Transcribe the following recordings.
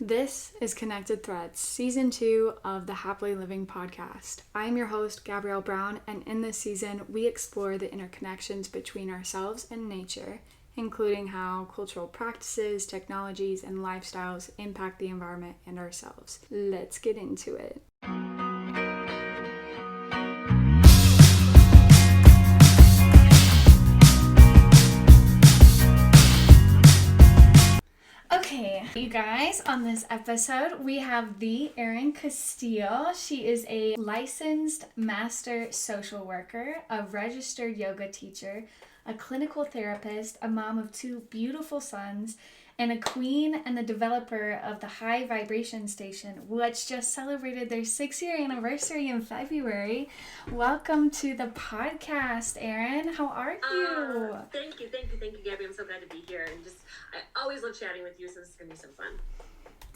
This is Connected Threads, Season 2 of the Happily Living podcast. I'm your host, Gabrielle Brown, and in this season, we explore the interconnections between ourselves and nature, including how cultural practices, technologies, and lifestyles impact the environment and ourselves. Let's get into it. Okay, you guys, on this episode, we have the Erin Castille. She is a licensed master social worker, a registered yoga teacher, a clinical therapist, a mom of 2 beautiful sons, and a queen and the developer of the High Vibration Station, which just celebrated their 6-year anniversary in February. Welcome to the podcast, Erin. How are you? Thank you, Gabby. I'm so glad to be here. And I always love chatting with you, so this is going to be so fun.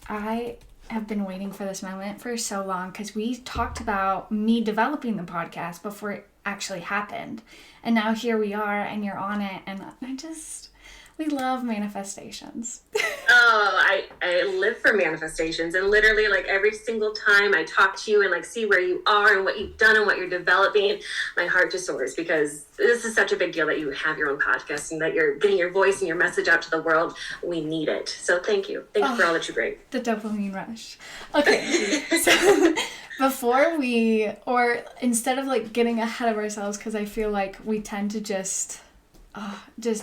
I have been waiting for this moment for so long because we talked about me developing the podcast before it actually happened. And now here we are and you're on it. And we love manifestations. I live for manifestations, and literally like every single time I talk to you and like see where you are and what you've done and what you're developing, my heart just soars because this is such a big deal that you have your own podcast and that you're getting your voice and your message out to the world. We need it. So thank you. Thank you for all that you bring. The dopamine rush. Okay. So instead of like getting ahead of ourselves, because I feel like we tend to just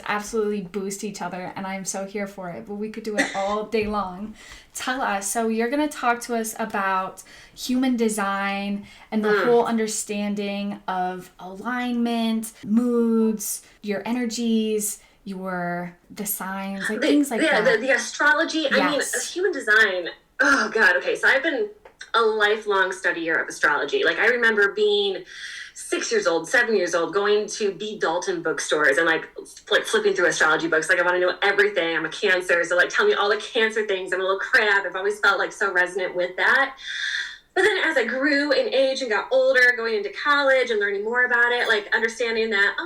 absolutely boost each other, and I'm so here for it, but we could do it all day long. Tell us, so you're going to talk to us about human design and the whole understanding of alignment, moods, your energies, the signs, like things like that. The astrology, yes. I mean, human design, oh God, okay, so I've been a lifelong studier of astrology. Like I remember being 6 years old, 7 years old, going to B. Dalton bookstores and like flipping through astrology books. Like I want to know everything. I'm a Cancer, so like tell me all the Cancer things. I'm a little crab. I've always felt like so resonant with that. But then as I grew in age and got older, going into college and learning more about it, like understanding that,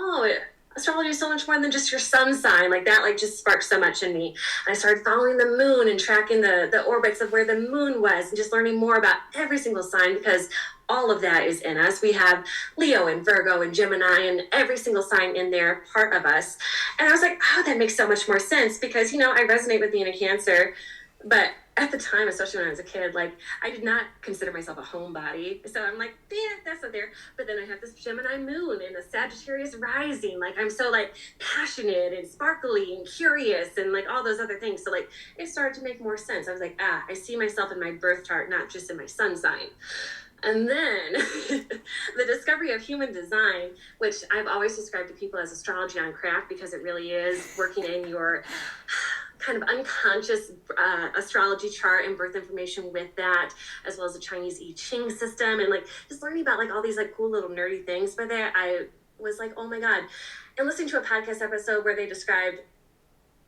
astrology is so much more than just your sun sign. Like that, like just sparked so much in me. And I started following the moon and tracking the orbits of where the moon was and just learning more about every single sign because all of that is in us. We have Leo and Virgo and Gemini and every single sign in there, part of us. And I was like, that makes so much more sense because, I resonate with being a Cancer, but at the time, especially when I was a kid, like I did not consider myself a homebody. So I'm like, that's not there. But then I have this Gemini moon and a Sagittarius rising. Like I'm so like passionate and sparkly and curious and like all those other things. So like it started to make more sense. I was like, I see myself in my birth chart, not just in my sun sign. And then the discovery of human design, which I've always described to people as astrology on crack because it really is working in your kind of unconscious astrology chart and birth information with that, as well as the Chinese I Ching system and like just learning about like all these like cool little nerdy things with it. I was like, oh my God. And listening to a podcast episode where they described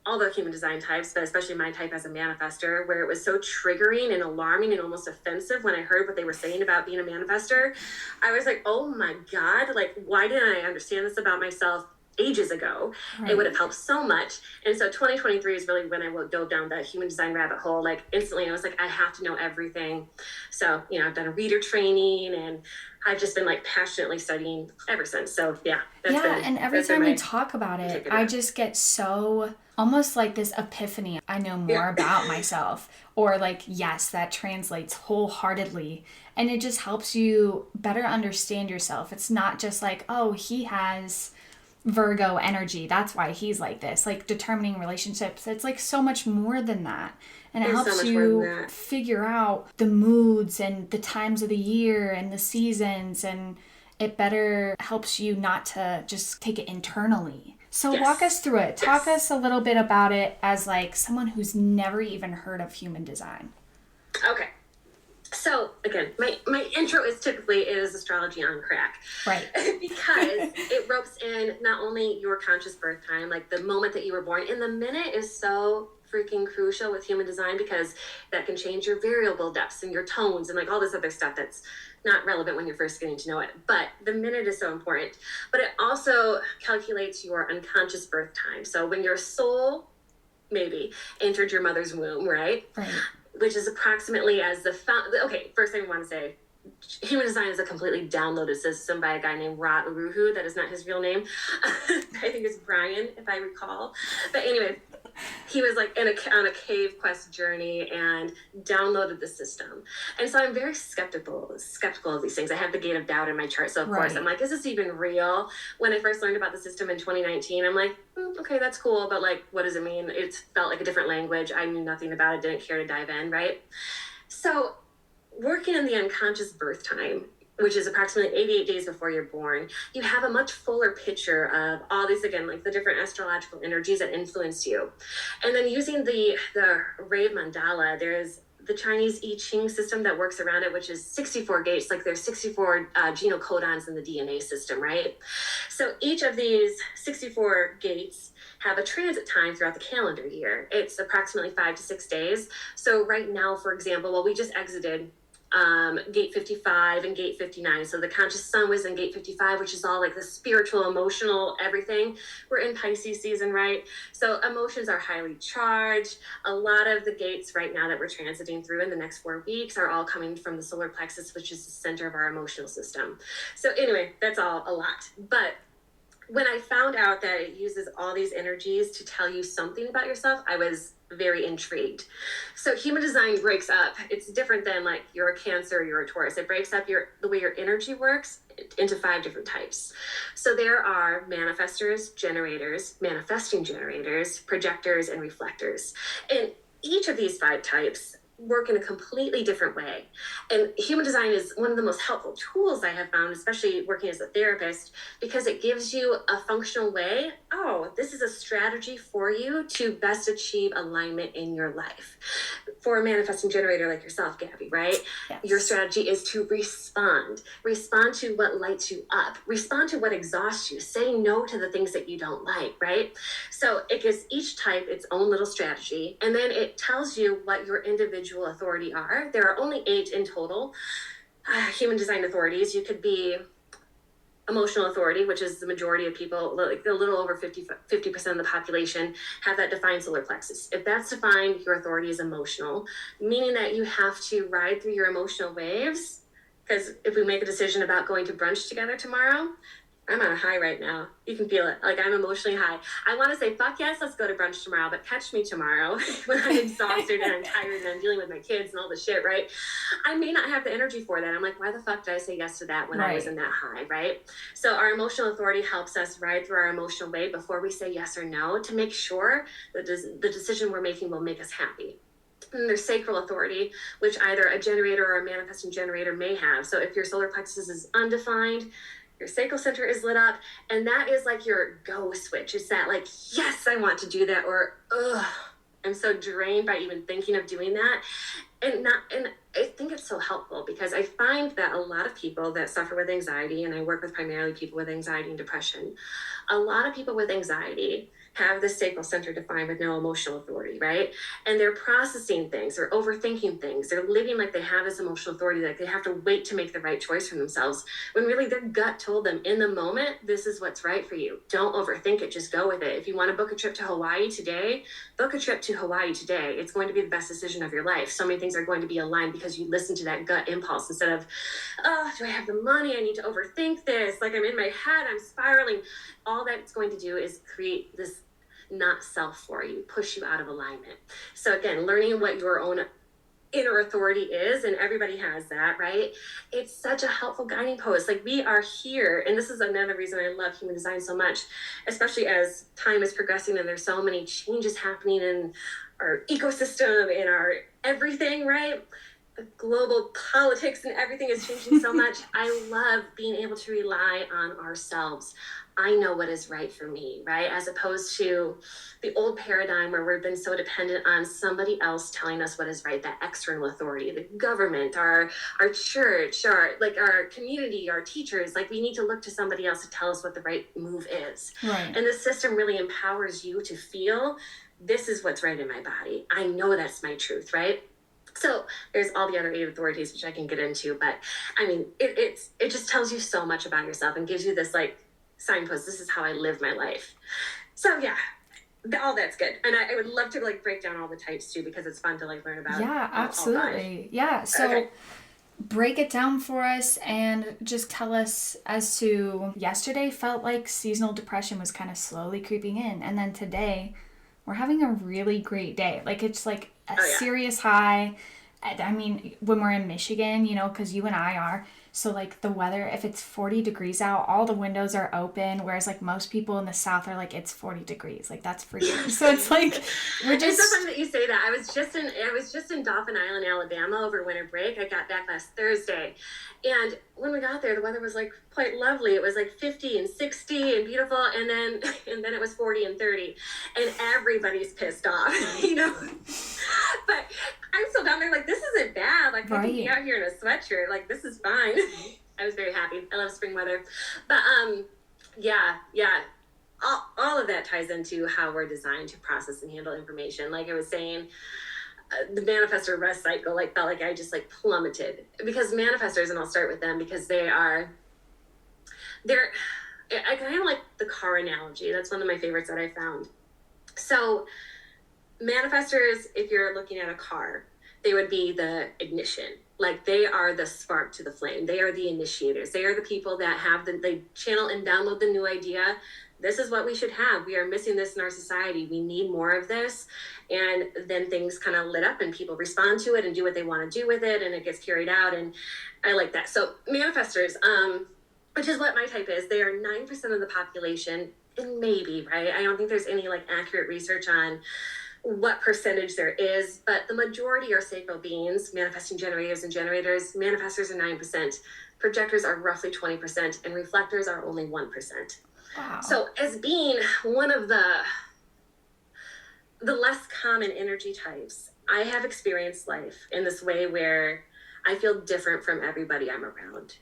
all the human design types, but especially my type as a manifester, where it was so triggering and alarming and almost offensive when I heard what they were saying about being a manifester. I was like, oh my God, like, why didn't I understand this about myself ages ago? Right. It would have helped so much. And so 2023 is really when I dove down that human design rabbit hole. Like instantly I was like, I have to know everything. So, I've done a reader training and I've just been like passionately studying ever since. So and every time we talk about it, I just get so almost like this epiphany. I know more about myself, or like, yes, that translates wholeheartedly. And it just helps you better understand yourself. It's not just like, he has Virgo energy, that's why he's like this. Like determining relationships, it's like so much more than that. And it helps you figure out the moods and the times of the year and the seasons, and it better helps you not to just take it internally. So walk us through it. Talk us a little bit about it as like someone who's never even heard of human design. Okay. So again, my intro is astrology on crack. Right. Because it ropes in not only your conscious birth time, like the moment that you were born, and the minute is so freaking crucial with human design because that can change your variable depths and your tones and like all this other stuff that's not relevant when you're first getting to know it. But the minute is so important. But it also calculates your unconscious birth time. So when your soul maybe entered your mother's womb, right? Right. which is approximately as okay, first thing I want to say, human design is a completely downloaded system by a guy named Ra Uruhu. That is not his real name. I think it's Brian, if I recall. But anyway, he was like on a cave quest journey and downloaded the system. And so I'm very skeptical of these things. I have the gate of doubt in my chart. So of course I'm like, is this even real? When I first learned about the system in 2019, I'm like, okay, that's cool. But like, what does it mean? It felt like a different language. I knew nothing about it, didn't care to dive in, right? So working in the unconscious birth time, which is approximately 88 days before you're born, you have a much fuller picture of all these, again, like the different astrological energies that influence you. And then using the Rave Mandala, there's the Chinese I Ching system that works around it, which is 64 gates, like there's 64 genocodons in the DNA system, right? So each of these 64 gates have a transit time throughout the calendar year. It's approximately 5 to 6 days. So right now, for example, we just exited gate 55 and gate 59. So the conscious sun was in gate 55, which is all like the spiritual, emotional, everything. We're in Pisces season, right? So emotions are highly charged. A lot of the gates right now that we're transiting through in the next 4 weeks are all coming from the solar plexus, which is the center of our emotional system. So anyway, that's all a lot. But when I found out that it uses all these energies to tell you something about yourself, I was very intrigued. So human design breaks up. It's different than like you're a Cancer, you're a Taurus. It breaks up the way your energy works into 5 different types. So there are manifestors, generators, manifesting generators, projectors, and reflectors. And each of these 5 types work in a completely different way. And human design is one of the most helpful tools I have found, especially working as a therapist, because it gives you a functional way. Oh, this is a strategy for you to best achieve alignment in your life. For a manifesting generator like yourself, Gabby, right? Yes. Your strategy is to respond to what lights you up, respond to what exhausts you, say no to the things that you don't like, right? So it gives each type its own little strategy, and then it tells you what your individual authority are. There are only 8 in total human design authorities. You could be emotional authority, which is the majority of people, like a little over 50% of the population have that defined solar plexus. If that's defined, your authority is emotional, meaning that you have to ride through your emotional waves. Because if we make a decision about going to brunch together tomorrow, I'm on a high right now. You can feel it. Like I'm emotionally high. I want to say, fuck yes, let's go to brunch tomorrow, but catch me tomorrow when I'm exhausted and I'm tired and I'm dealing with my kids and all the shit, right? I may not have the energy for that. I'm like, why the fuck did I say yes to that when I was in that high, right? So our emotional authority helps us ride through our emotional wave before we say yes or no to make sure that the decision we're making will make us happy. And there's sacral authority, which either a generator or a manifesting generator may have. So if your solar plexus is undefined, your sacral center is lit up, and that is like your go switch. It's that like, yes, I want to do that, or ugh, I'm so drained by even thinking of doing that. And I think it's so helpful because I find that a lot of people that suffer with anxiety, and I work with primarily people with anxiety and depression, a lot of people with anxiety have the sacral center defined with no emotional authority, right? And they're processing things, they're overthinking things, they're living like they have this emotional authority, like they have to wait to make the right choice for themselves, when really their gut told them in the moment, this is what's right for you. Don't overthink it, just go with it. If you want to book a trip to Hawaii today, book a trip to Hawaii today. It's going to be the best decision of your life. So many things are going to be aligned because you listen to that gut impulse instead of, oh, do I have the money? I need to overthink this. Like I'm in my head, I'm spiraling. All that's going to do is create this not self for you, push you out of alignment. So again, learning what your own inner authority is, and everybody has that, right? It's such a helpful guiding post. Like we are here, and this is another reason I love human design so much, especially as time is progressing and there's so many changes happening in our ecosystem, in our everything, right? The global politics and everything is changing so much. I love being able to rely on ourselves. I know what is right for me, right? As opposed to the old paradigm where we've been so dependent on somebody else telling us what is right, that external authority, the government, our church, our community, our teachers. Like we need to look to somebody else to tell us what the right move is. Right. And the system really empowers you to feel, this is what's right in my body. I know that's my truth, right? So there's all the other 8 authorities, which I can get into, but I mean, it just tells you so much about yourself and gives you this like signpost. This is how I live my life. So yeah, all that's good. And I would love to like break down all the types too, because it's fun to like learn about. Yeah, absolutely. Yeah. So break it down for us and just tell us as to yesterday felt like seasonal depression was kind of slowly creeping in. And then today we're having a really great day. Like it's like a serious high. I mean, when we're in Michigan, you know, because you and I are. So, like, the weather, if it's 40 degrees out, all the windows are open, whereas, like, most people in the South are like, it's 40 degrees. Like, that's freezing. So, it's like, we're just... It's so funny that you say that. I was just in Dauphin Island, Alabama over winter break. I got back last Thursday. And when we got there, the weather was, like, quite lovely. It was, like, 50 and 60 and beautiful. And then it was 40 and 30. And everybody's pissed off, you know? But I'm still down there like, this isn't bad. Like, I can be out here in a sweatshirt. Like, this is fine. I was very happy. I love spring weather. But, yeah. All of that ties into how we're designed to process and handle information. Like I was saying, the manifestor rest cycle, like, felt like I just, like, plummeted. Because manifestors, and I'll start with them because they're, I kind of like the car analogy. That's one of my favorites that I found. So, manifestors, if you're looking at a car, they would be the ignition. Like, they are the spark to the flame. They are the initiators. They are the people that they channel and download the new idea. This is what we should have. We are missing this in our society. We need more of this. And then things kind of lit up and people respond to it and do what they want to do with it, and it gets carried out. And I like that. So manifestors, which is what my type is, they are 9% of the population, and maybe, right? I don't think there's any like accurate research on what percentage there is, but the majority are sacral beings, manifesting generators and generators. Manifestors are 9%, projectors are roughly 20%, and reflectors are only 1%. Wow. So as being one of the less common energy types, I have experienced life in this way where I feel different from everybody I'm around.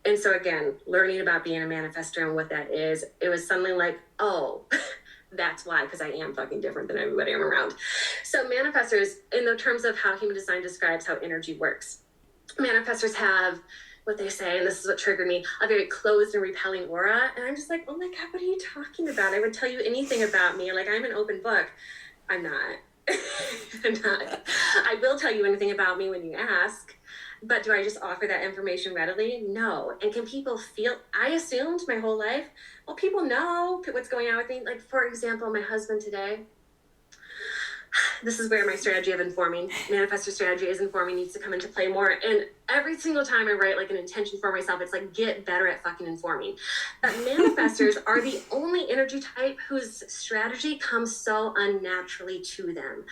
And so again, learning about being a manifestor and what that is, it was something like, oh, that's why, because I am fucking different than everybody I'm around. So manifestors, in the terms of how human design describes how energy works, manifestors have what they say, and this is what triggered me, a very closed and repelling aura. And I'm just like, oh my God, what are you talking about? I would tell you anything about me. Like, I'm an open book. I'm not. I'm not. I will tell you anything about me when you ask. But do I just offer that information readily? No. And can people feel, I assumed my whole life, well, people know what's going on with me. Like, for example, my husband today, this is where my strategy of informing, manifestor strategy is informing, needs to come into play more. And every single time I write like an intention for myself, it's like, get better at fucking informing. But manifestors are the only energy type whose strategy comes so unnaturally to them.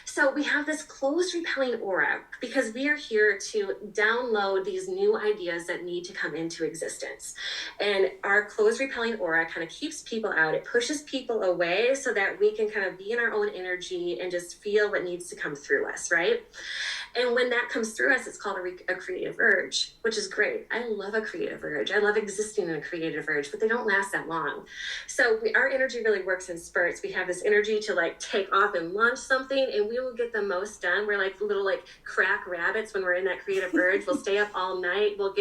So we have this closed repelling aura because we are here to download these new ideas that need to come into existence. And our closed repelling aura kind of keeps people out. It pushes people away so that we can kind of be in our own energy and just feel what needs to come through us, right? And when that comes through us, it's called a creative urge, which is great. I love a creative urge. I love existing in a creative urge, but they don't last that long. So our energy really works in spurts. We have this energy to like take off and launch something, and we will get the most done. We're like little like crack rabbits when we're in that creative urge. We'll stay up all night. We'll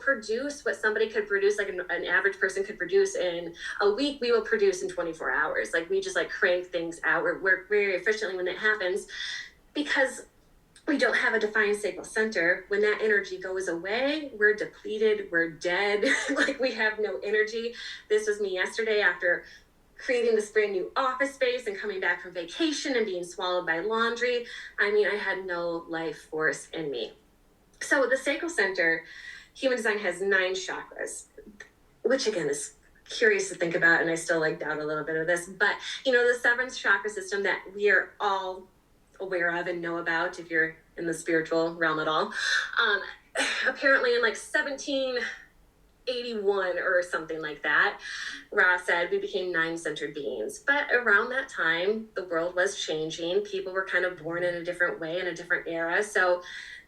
produce what somebody could produce, like an average person could produce in a week. We will produce in 24 hours. Like, we just like crank things out. We work very efficiently when that happens because we don't have a defined sacral center. When that energy goes away, we're depleted, we're dead, like we have no energy. This was me yesterday after creating this brand new office space and coming back from vacation and being swallowed by laundry. I mean, I had no life force in me. So the sacral center, human design has 9 chakras, which again is curious to think about, and I still like doubt a little bit of this, but you know, the 7th chakra system that we are all aware of and know about if you're in the spiritual realm at all. Apparently in like 1781 or something like that, Ra said we became 9-centered beings. But around that time, the world was changing. People were kind of born in a different way, in a different era. So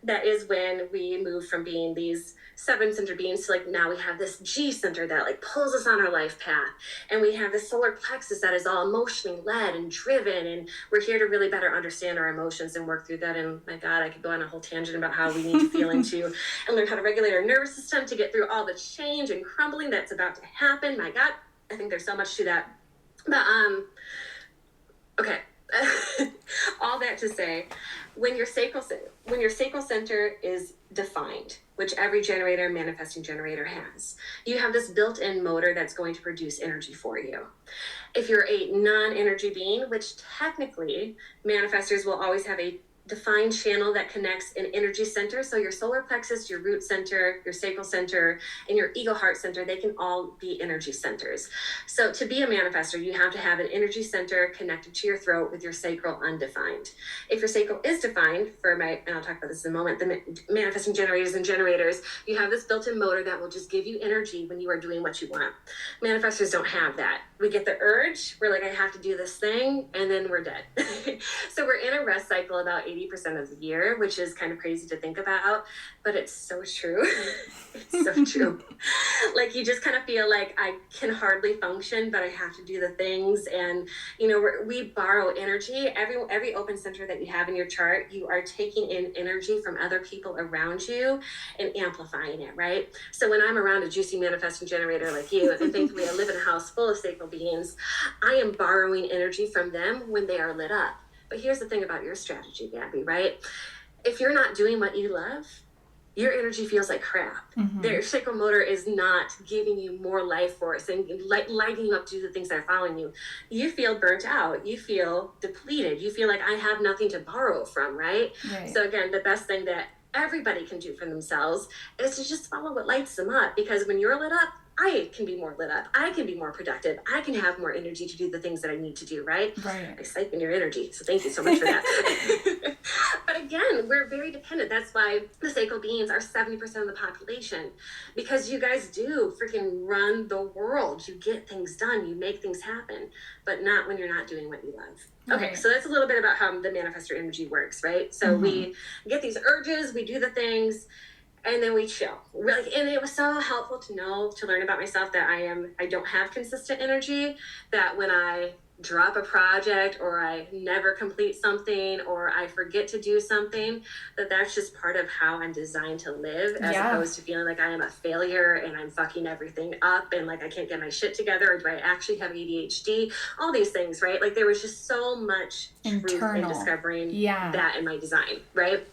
that is when we moved from being these 7-centered beings to like, now we have this G center that like pulls us on our life path. And we have this solar plexus that is all emotionally led and driven. And we're here to really better understand our emotions and work through that. And my God, I could go on a whole tangent about how we need to feel into and learn how to regulate our nervous system to get through all the change and crumbling that's about to happen. My God, I think there's so much to that. But Okay. All that to say, when your sacral center is defined, which every generator, manifesting generator has, you have this built-in motor that's going to produce energy for you. If you're a non-energy being, which technically manifestors will always have a defined channel that connects an energy center. So your solar plexus, your root center, your sacral center, and your ego heart center, they can all be energy centers. So to be a manifestor, you have to have an energy center connected to your throat with your sacral undefined. If your sacral is defined, and I'll talk about this in a moment, the manifesting generators and generators, you have this built-in motor that will just give you energy when you are doing what you want. Manifestors don't have that. We get the urge, we're like, I have to do this thing, and then we're dead. So we're in a rest cycle about 80% of the year, which is kind of crazy to think about, but it's so true. It's so true. Like, you just kind of feel like I can hardly function, but I have to do the things. And, we borrow energy. Every open center that you have in your chart, you are taking in energy from other people around you and amplifying it, right? So when I'm around a juicy manifesting generator like you, and thankfully I live in a house full of sacral beings, I am borrowing energy from them when they are lit up. But here's the thing about your strategy, Gabby, right? If you're not doing what you love, your energy feels like crap. Mm-hmm. Their sacral motor is not giving you more life force and lighting you up to do the things that are following you. You feel burnt out. You feel depleted. You feel like I have nothing to borrow from, right? So again, the best thing that everybody can do for themselves is to just follow what lights them up, because when you're lit up, I can be more lit up. I can be more productive. I can have more energy to do the things that I need to do, right? I siphon your energy. So thank you so much for that. But again, we're very dependent. That's why the sacral beings are 70% of the population, because you guys do freaking run the world. You get things done. You make things happen, but not when you're not doing what you love. Okay, so that's a little bit about how the manifestor energy works, right? So we get these urges, we do the things, and then we chill. And it was so helpful to learn about myself that I don't have consistent energy, that when I drop a project or I never complete something or I forget to do something, that's just part of how I'm designed to live, as opposed to feeling like I am a failure and I'm fucking everything up and like I can't get my shit together, or do I actually have ADHD? All these things, right? Like, there was just so much truth in discovering that in my design, right?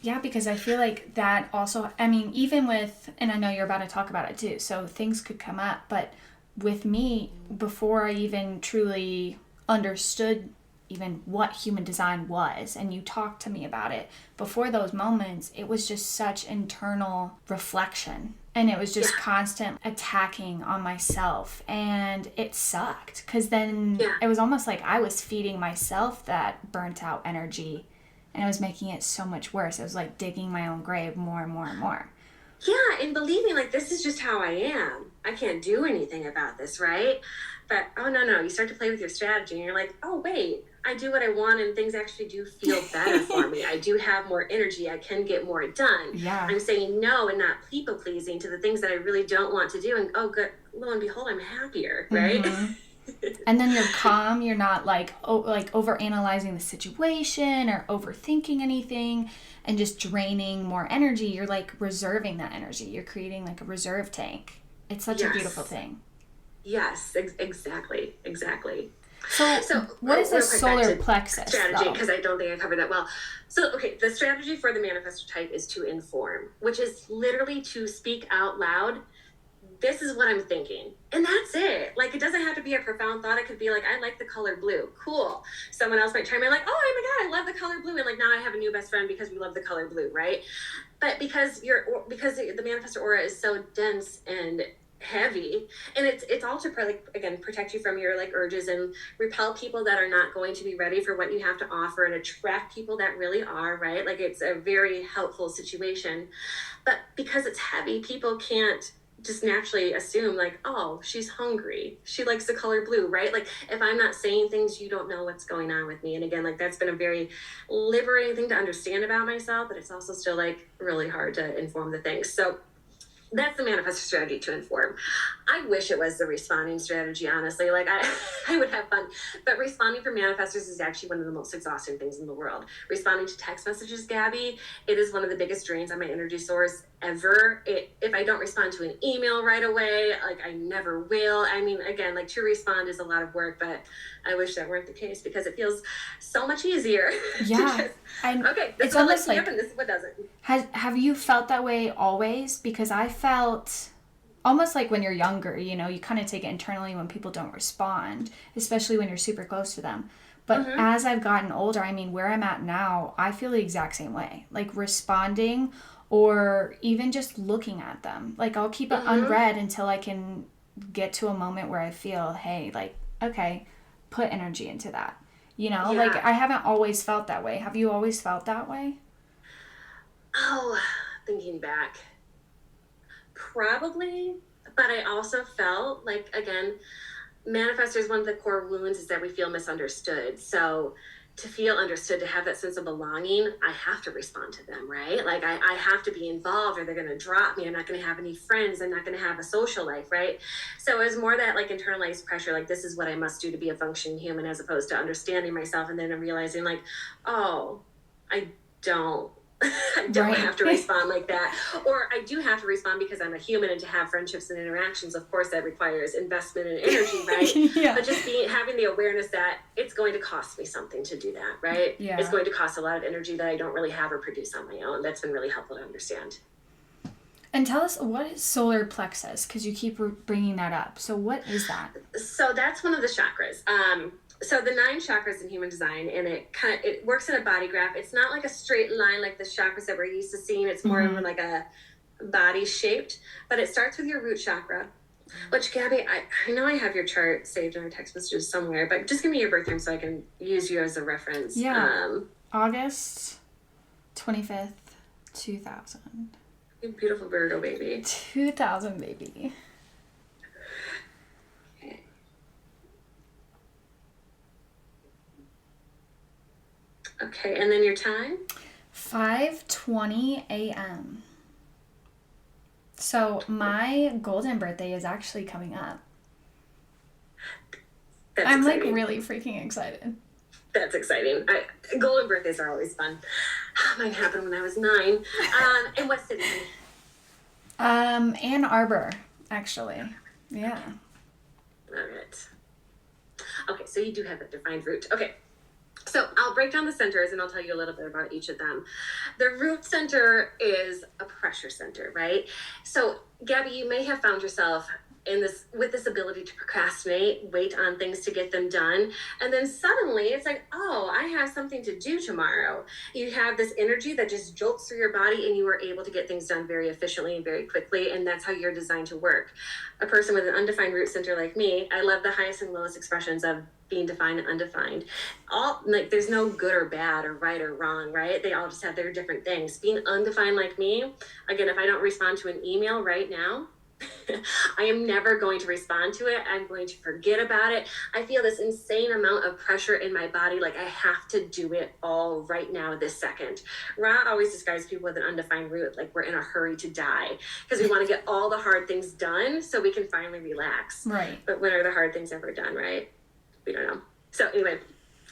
Yeah, because I feel like that also, even with, and I know you're about to talk about it too, so things could come up, but with me, before I even truly understood even what human design was, and you talked to me about it, before those moments, it was just such internal reflection. And it was just constant attacking on myself. And it sucked, because then it was almost like I was feeding myself that burnt out energy. And I was making it so much worse. I was like digging my own grave more and more and more. Yeah, and believing like, this is just how I am. I can't do anything about this, right? But, oh, no. You start to play with your strategy and you're like, oh, wait, I do what I want and things actually do feel better for me. I do have more energy. I can get more done. Yeah. I'm saying no and not people-pleasing to the things that I really don't want to do. And, oh, good, lo and behold, I'm happier, right? Mm-hmm. And then you're calm. You're not like overanalyzing the situation or overthinking anything and just draining more energy. You're like reserving that energy. You're creating like a reserve tank. It's such a beautiful thing. Yes, exactly. So what is a solar plexus strategy? Because I don't think I covered that well. So, okay, the strategy for the manifestor type is to inform, which is literally to speak out loud. This is what I'm thinking. And that's it. Like, it doesn't have to be a profound thought. It could be like, I like the color blue. Cool. Someone else might chime in like, oh my God, I love the color blue. And like, now I have a new best friend because we love the color blue, right? But because the manifestor aura is so dense and heavy, and it's all to protect you from your like urges and repel people that are not going to be ready for what you have to offer and attract people that really are, right? Like, it's a very helpful situation. But because it's heavy, people can't just naturally assume like, oh, she's hungry, she likes the color blue, right? Like, if I'm not saying things, you don't know what's going on with me. And again, like, that's been a very liberating thing to understand about myself, but it's also still like really hard to inform the things. So That's the manifestor strategy to inform. I wish it was the responding strategy, honestly. Like I would have fun. But responding for manifestors is actually one of the most exhausting things in the world. Responding to text messages, Gabby, it is one of the biggest drains on my energy source ever. If I don't respond to an email right away, like I never will. I mean, again, like to respond is a lot of work, but I wish that weren't the case because it feels so much easier. Yeah. Okay, this it's is what almost like, like, and this is what doesn't. Have you felt that way always? Because I felt almost like when you're younger, you know, you kind of take it internally when people don't respond, especially when you're super close to them. But as I've gotten older, I mean, where I'm at now, I feel the exact same way. Like responding or even just looking at them. Like I'll keep it unread until I can get to a moment where I feel, hey, like, okay, put energy into that. You know, like I haven't always felt that way. Have you always felt that way? Oh, thinking back, probably. But I also felt like, again, manifestors, one of the core wounds is that we feel misunderstood. So to feel understood, to have that sense of belonging, I have to respond to them, right? Like I have to be involved or they're going to drop me. I'm not going to have any friends. I'm not going to have a social life, right? So it was more that like internalized pressure, like this is what I must do to be a functioning human, as opposed to understanding myself and then realizing like, oh, I don't. I don't have to respond like that. Or I do have to respond because I'm a human, and to have friendships and interactions, of course, that requires investment and energy, right? But just having the awareness that it's going to cost me something to do that, right? Yeah. It's going to cost a lot of energy that I don't really have or produce on my own. That's been really helpful to understand. And tell us, what is solar plexus? Because you keep bringing that up. So what is that? So that's one of the chakras. So the 9 chakras in human design, and it works in a body graph. It's not like a straight line like the chakras that we're used to seeing. It's more of like a body shaped, but it starts with your root chakra, which, Gabby, I know I have your chart saved in our text messages somewhere, but just give me your birth time so I can use you as a reference. Yeah. August 25th, 2000. You beautiful Virgo baby. 2000 baby. Okay, and then your time? 5:20 a.m. So my golden birthday is actually coming up. I'm exciting. Like really freaking excited. That's exciting. Golden birthdays are always fun. Mine happened when I was 9. In what city? Ann Arbor, actually. Yeah. All right. Okay, so you do have a defined root. Okay. So I'll break down the centers and I'll tell you a little bit about each of them. The root center is a pressure center, right? So Gabby, you may have found yourself with this ability to procrastinate, wait on things to get them done. And then suddenly it's like, oh, I have something to do tomorrow. You have this energy that just jolts through your body and you are able to get things done very efficiently and very quickly. And that's how you're designed to work. A person with an undefined root center like me, I love the highest and lowest expressions of being defined and undefined. All like there's no good or bad or right or wrong, right? They all just have their different things. Being undefined like me, again, if I don't respond to an email right now, I am never going to respond to it. I'm going to forget about it. I feel this insane amount of pressure in my body. Like I have to do it all right now, this second. Ra always describes people with an undefined root like we're in a hurry to die because we want to get all the hard things done so we can finally relax. Right. But when are the hard things ever done, right? We don't know. So anyway,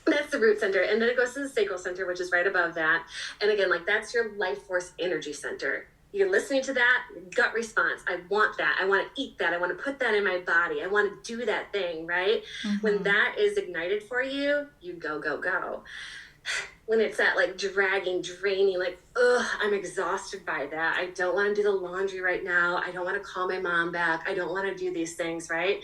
that's the root center. And then it goes to the sacral center, which is right above that. And again, like that's your life force energy center. You're listening to that gut response. I want that. I want to eat that. I want to put that in my body. I want to do that thing, right? When that is ignited for you, you go, go, go. When it's that like dragging, draining, like, ugh, I'm exhausted by that. I don't want to do the laundry right now. I don't want to call my mom back. I don't want to do these things, right?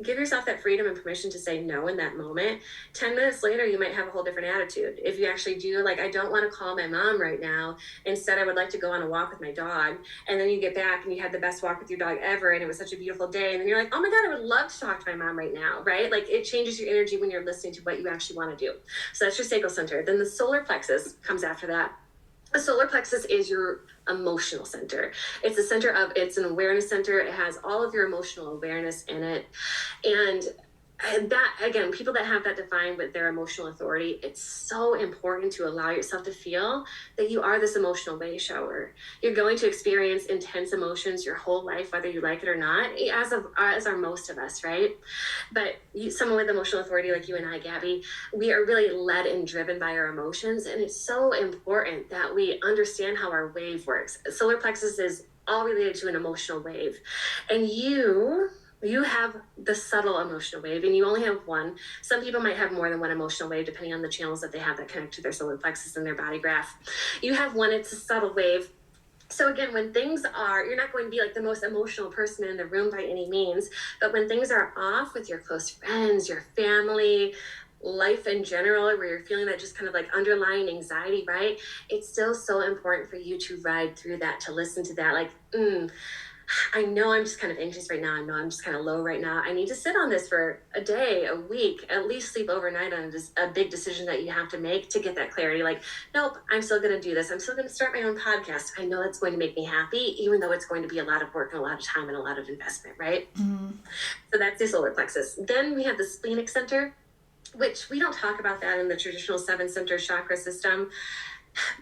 Give yourself that freedom and permission to say no in that moment. 10 minutes later, you might have a whole different attitude. If you actually do, like, I don't want to call my mom right now. Instead, I would like to go on a walk with my dog. And then you get back and you had the best walk with your dog ever. And it was such a beautiful day. And then you're like, oh my God, I would love to talk to my mom right now, right? Like it changes your energy when you're listening to what you actually want to do. So that's your sacral center. Then the solar plexus comes after that. The solar plexus is your emotional center. It's a center of, it's an awareness center. It has all of your emotional awareness in it. And And that, again, people that have that defined with their emotional authority, it's so important to allow yourself to feel that you are this emotional wave shower. You're going to experience intense emotions your whole life, whether you like it or not, as are most of us, right? But someone with emotional authority like you and I, Gabby, we are really led and driven by our emotions. And it's so important that we understand how our wave works. Solar plexus is all related to an emotional wave. And you have the subtle emotional wave, and you only have one. Some people might have more than one emotional wave, depending on the channels that they have that connect to their solar plexus and their body graph. You have one, it's a subtle wave. So again, when things are, you're not going to be like the most emotional person in the room by any means, but when things are off with your close friends, your family, life in general, where you're feeling that just kind of like underlying anxiety, right? It's still so important for you to ride through that, to listen to that, like, I know I'm just kind of anxious right now. I know I'm just kind of low right now. I need to sit on this for a day, a week, at least sleep overnight on a big decision that you have to make to get that clarity. Like, nope, I'm still going to do this. I'm still going to start my own podcast. I know that's going to make me happy, even though it's going to be a lot of work and a lot of time and a lot of investment, right? Mm-hmm. So that's the solar plexus. Then we have the splenic center, which we don't talk about that in the traditional 7-center chakra system.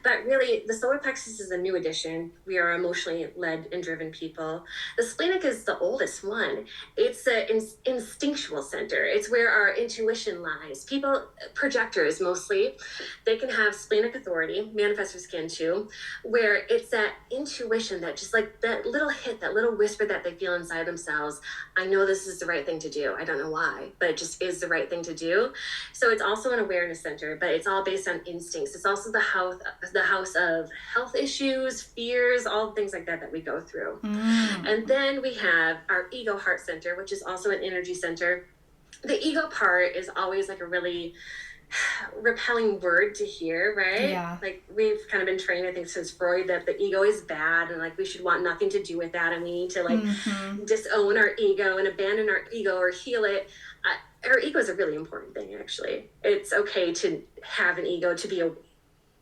But really, the solar plexus is a new addition. We are emotionally led and driven people. The splenic is the oldest one. It's an instinctual center. It's where our intuition lies. People, projectors mostly, they can have splenic authority, manifestors can too, where it's that intuition, that just like that little hit, that little whisper that they feel inside themselves. I know this is the right thing to do. I don't know why, but it just is the right thing to do. So it's also an awareness center, but it's all based on instincts. It's also the house of health issues, fears, all things like that we go through. And then we have our ego heart center, which is also an energy center. The ego part is always like a really repelling word to hear, right? Yeah. Like we've kind of been trained, I think, since Freud, that the ego is bad and like we should want nothing to do with that, and we need to like disown our ego and abandon our ego or heal it. Our ego is a really important thing, actually. It's okay to have an ego, to be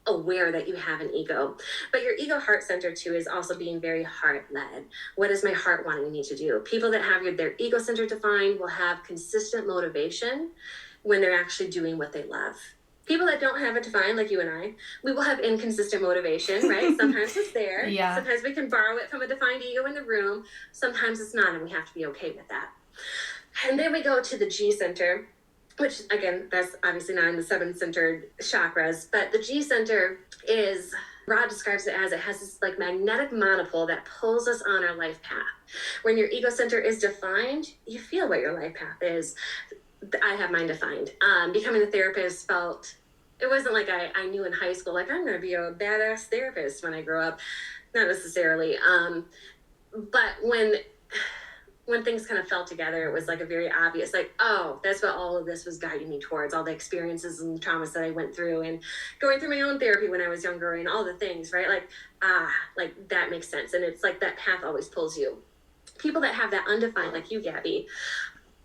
aware that you have an ego. But your ego heart center too is also being very heart led. What is my heart wanting me to do? People that have their ego center defined will have consistent motivation when they're actually doing what they love. People that don't have it defined, like you and I, we will have inconsistent motivation, right? Sometimes it's there. Yeah. Sometimes we can borrow it from a defined ego in the room. Sometimes it's not, and we have to be okay with that. And then we go to the G center, which again, that's obviously not in the 7-centered chakras, but the G center is, Rod describes it as, it has this like magnetic monopole that pulls us on our life path. When your ego center is defined, you feel what your life path is. I have mine defined. Becoming a therapist felt, it wasn't like I knew in high school, like I'm going to be a badass therapist when I grow up. Not necessarily. But when things kind of fell together, it was like a very obvious, like, oh, that's what all of this was guiding me towards, all the experiences and traumas that I went through and going through my own therapy when I was younger and all the things, right? Like that makes sense. And it's like that path always pulls you. People that have that undefined, like you, Gabby,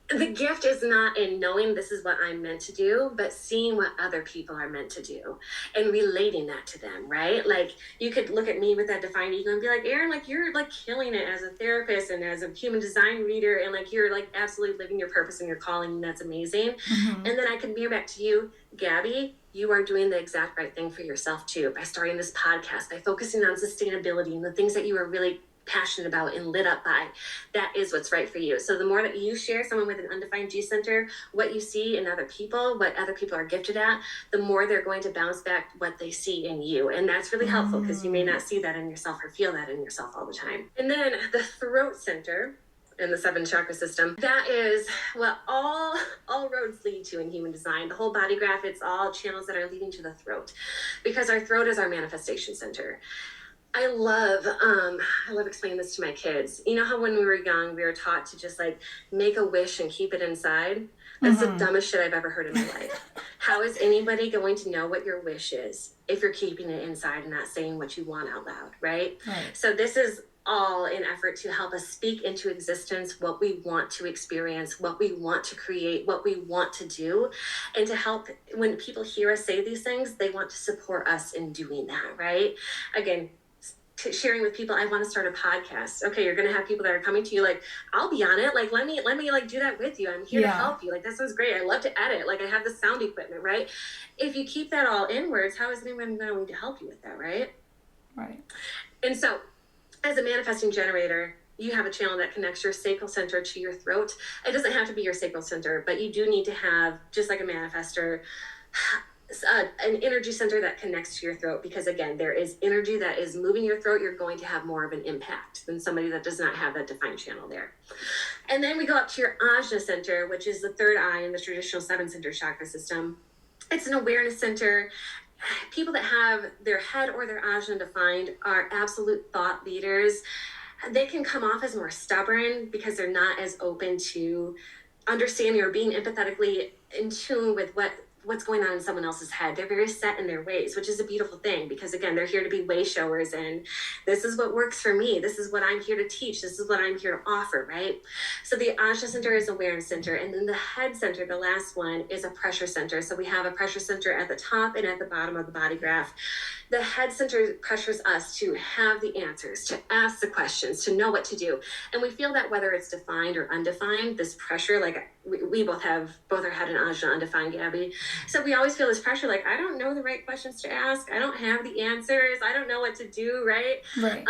the gift is not in knowing this is what I'm meant to do, but seeing what other people are meant to do and relating that to them, right? Like you could look at me with that defined ego and be like, Erin, like you're like killing it as a therapist and as a human design reader, and like you're like absolutely living your purpose and your calling, and that's amazing. And then I could mirror back to you, Gabby, you are doing the exact right thing for yourself too, by starting this podcast, by focusing on sustainability and the things that you are really passionate about and lit up by. That is what's right for you. So the more that you share someone with an undefined G center, what you see in other people, what other people are gifted at, the more they're going to bounce back what they see in you. And that's really helpful because you may not see that in yourself or feel that in yourself all the time. And then the throat center in the 7 chakra system, that is what all roads lead to in human design. The whole body graph, it's all channels that are leading to the throat, because our throat is our manifestation center. I love explaining this to my kids. You know how when we were young, we were taught to just like make a wish and keep it inside? That's the dumbest shit I've ever heard in my life. How is anybody going to know what your wish is if you're keeping it inside and not saying what you want out loud, right? So this is all in effort to help us speak into existence what we want to experience, what we want to create, what we want to do, and to help when people hear us say these things, they want to support us in doing that, right? Again, sharing with people, I want to start a podcast. Okay, you're going to have people that are coming to you like, I'll be on it. Like, let me like do that with you. I'm here to help you. Like, that sounds great. I love to edit. Like, I have the sound equipment, right? If you keep that all inwards, how is anyone going to help you with that, right? Right. And so, as a manifesting generator, you have a channel that connects your sacral center to your throat. It doesn't have to be your sacral center, but you do need to have, just like a manifester, an energy center that connects to your throat, because again, there is energy that is moving your throat. You're going to have more of an impact than somebody that does not have that defined channel there. And then we go up to your ajna center, which is the third eye in the traditional 7-center chakra system. It's an awareness center. People that have their head or their ajna defined are absolute thought leaders. They can come off as more stubborn because they're not as open to understanding or being empathetically in tune with what's going on in someone else's head. They're very set in their ways, which is a beautiful thing, because again, they're here to be way showers, and this is what works for me. This is what I'm here to teach. This is what I'm here to offer, right? So the Ajna center is awareness center, and then the head center, the last one, is a pressure center. So we have a pressure center at the top and at the bottom of the body graph. The head center pressures us to have the answers, to ask the questions, to know what to do. And we feel that whether it's defined or undefined, this pressure, like we both are head and ajna undefined, Gabby. So we always feel this pressure, like, I don't know the right questions to ask. I don't have the answers. I don't know what to do, right? Right.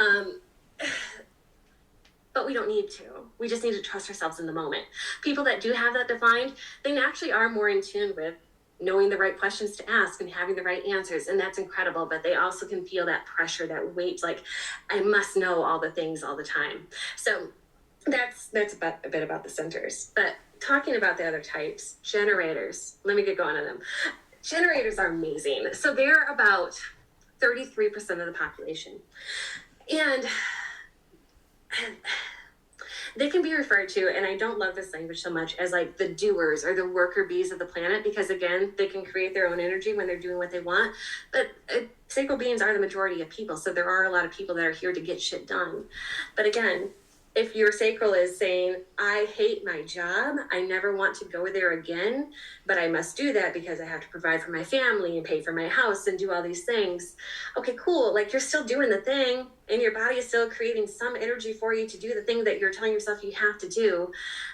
But we don't need to. We just need to trust ourselves in the moment. People that do have that defined, they actually are more in tune with knowing the right questions to ask and having the right answers. And that's incredible. But they also can feel that pressure, that weight, like, I must know all the things all the time. So that's a bit about the centers. But talking about the other types, generators, let me get going on them. Generators are amazing. So they're about 33% of the population. And they can be referred to, and I don't love this language so much, as like the doers or the worker bees of the planet, because again, they can create their own energy when they're doing what they want. But sacral beings are the majority of people, so there are a lot of people that are here to get shit done. But again, if your sacral is saying, I hate my job, I never want to go there again, but I must do that because I have to provide for my family and pay for my house and do all these things. Okay, cool. Like, you're still doing the thing, and your body is still creating some energy for you to do the thing that you're telling yourself you have to do.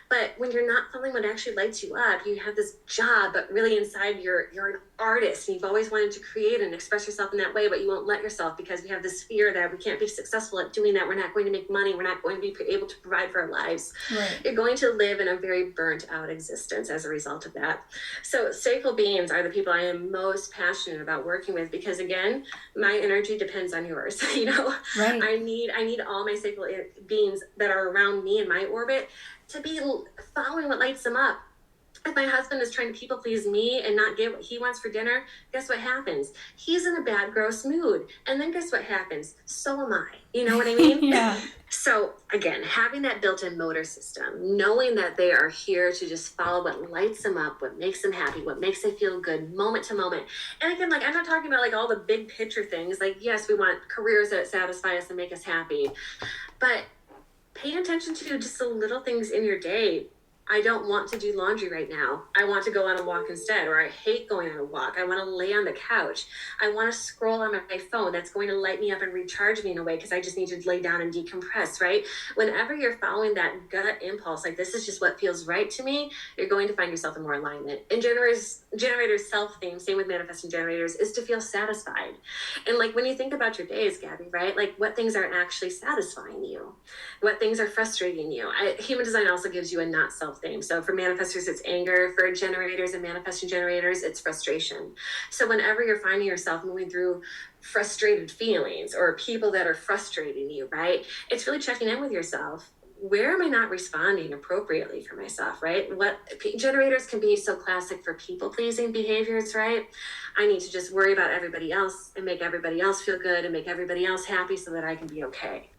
But when you're not feeling what actually lights you up, you have this job, but really inside you're an artist, and you've always wanted to create and express yourself in that way, but you won't let yourself because we have this fear that we can't be successful at doing that. We're not going to make money. We're not going to be able to provide for our lives. Right. You're going to live in a very burnt out existence as a result of that. So sacral beings are the people I am most passionate about working with, because again, my energy depends on yours. You know, right. I need all my sacral beings that are around me in my orbit to be following what lights them up. If my husband is trying to people please me and not get what he wants for dinner, guess what happens? He's in a bad, gross mood. And then guess what happens? So am I. You know what I mean? Yeah. So again, having that built-in motor system, knowing that they are here to just follow what lights them up, what makes them happy, what makes them feel good, moment to moment. And again, like, I'm not talking about like all the big picture things. Like, yes, we want careers that satisfy us and make us happy, but pay attention to just the little things in your day. I don't want to do laundry right now. I want to go on a walk instead, or I hate going on a walk. I want to lay on the couch. I want to scroll on my phone. That's going to light me up and recharge me in a way, because I just need to lay down and decompress, right? Whenever you're following that gut impulse, like, this is just what feels right to me, you're going to find yourself in more alignment. And generators' self-theme, same with manifesting generators, is to feel satisfied. And like, when you think about your days, Gabby, right? Like, what things are actually satisfying you? What things are frustrating you? Human design also gives you a not self theme. So for manifestors, it's anger. For generators and manifesting generators, it's frustration. So whenever you're finding yourself moving through frustrated feelings or people that are frustrating you, right? It's really checking in with yourself. Where am I not responding appropriately for myself, right? What generators can be so classic for people-pleasing behaviors, right? I need to just worry about everybody else and make everybody else feel good and make everybody else happy so that I can be okay.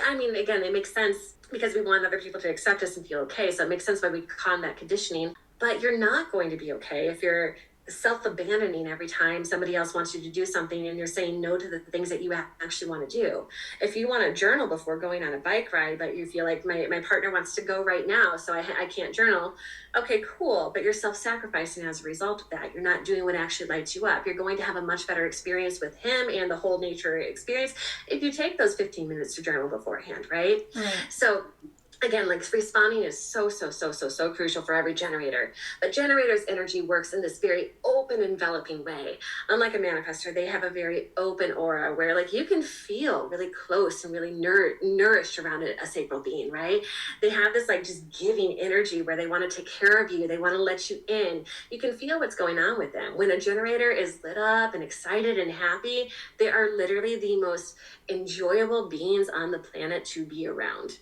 I mean, again, it makes sense because we want other people to accept us and feel okay. So it makes sense why we combat conditioning. But you're not going to be okay if you're self-abandoning every time somebody else wants you to do something and you're saying no to the things that you actually want to do. If you want to journal before going on a bike ride, but you feel like my partner wants to go right now, so I can't journal. Okay, cool. But you're self-sacrificing as a result of that. You're not doing what actually lights you up. You're going to have a much better experience with him and the whole nature experience if you take those 15 minutes to journal beforehand, right? So again, like responding is so crucial for every generator. But generator's energy works in this very open, enveloping way. Unlike a manifestor, they have a very open aura where like you can feel really close and really nourished around a sacral being, right? They have this like just giving energy where they want to take care of you. They want to let you in. You can feel what's going on with them. When a generator is lit up and excited and happy, they are literally the most enjoyable beings on the planet to be around.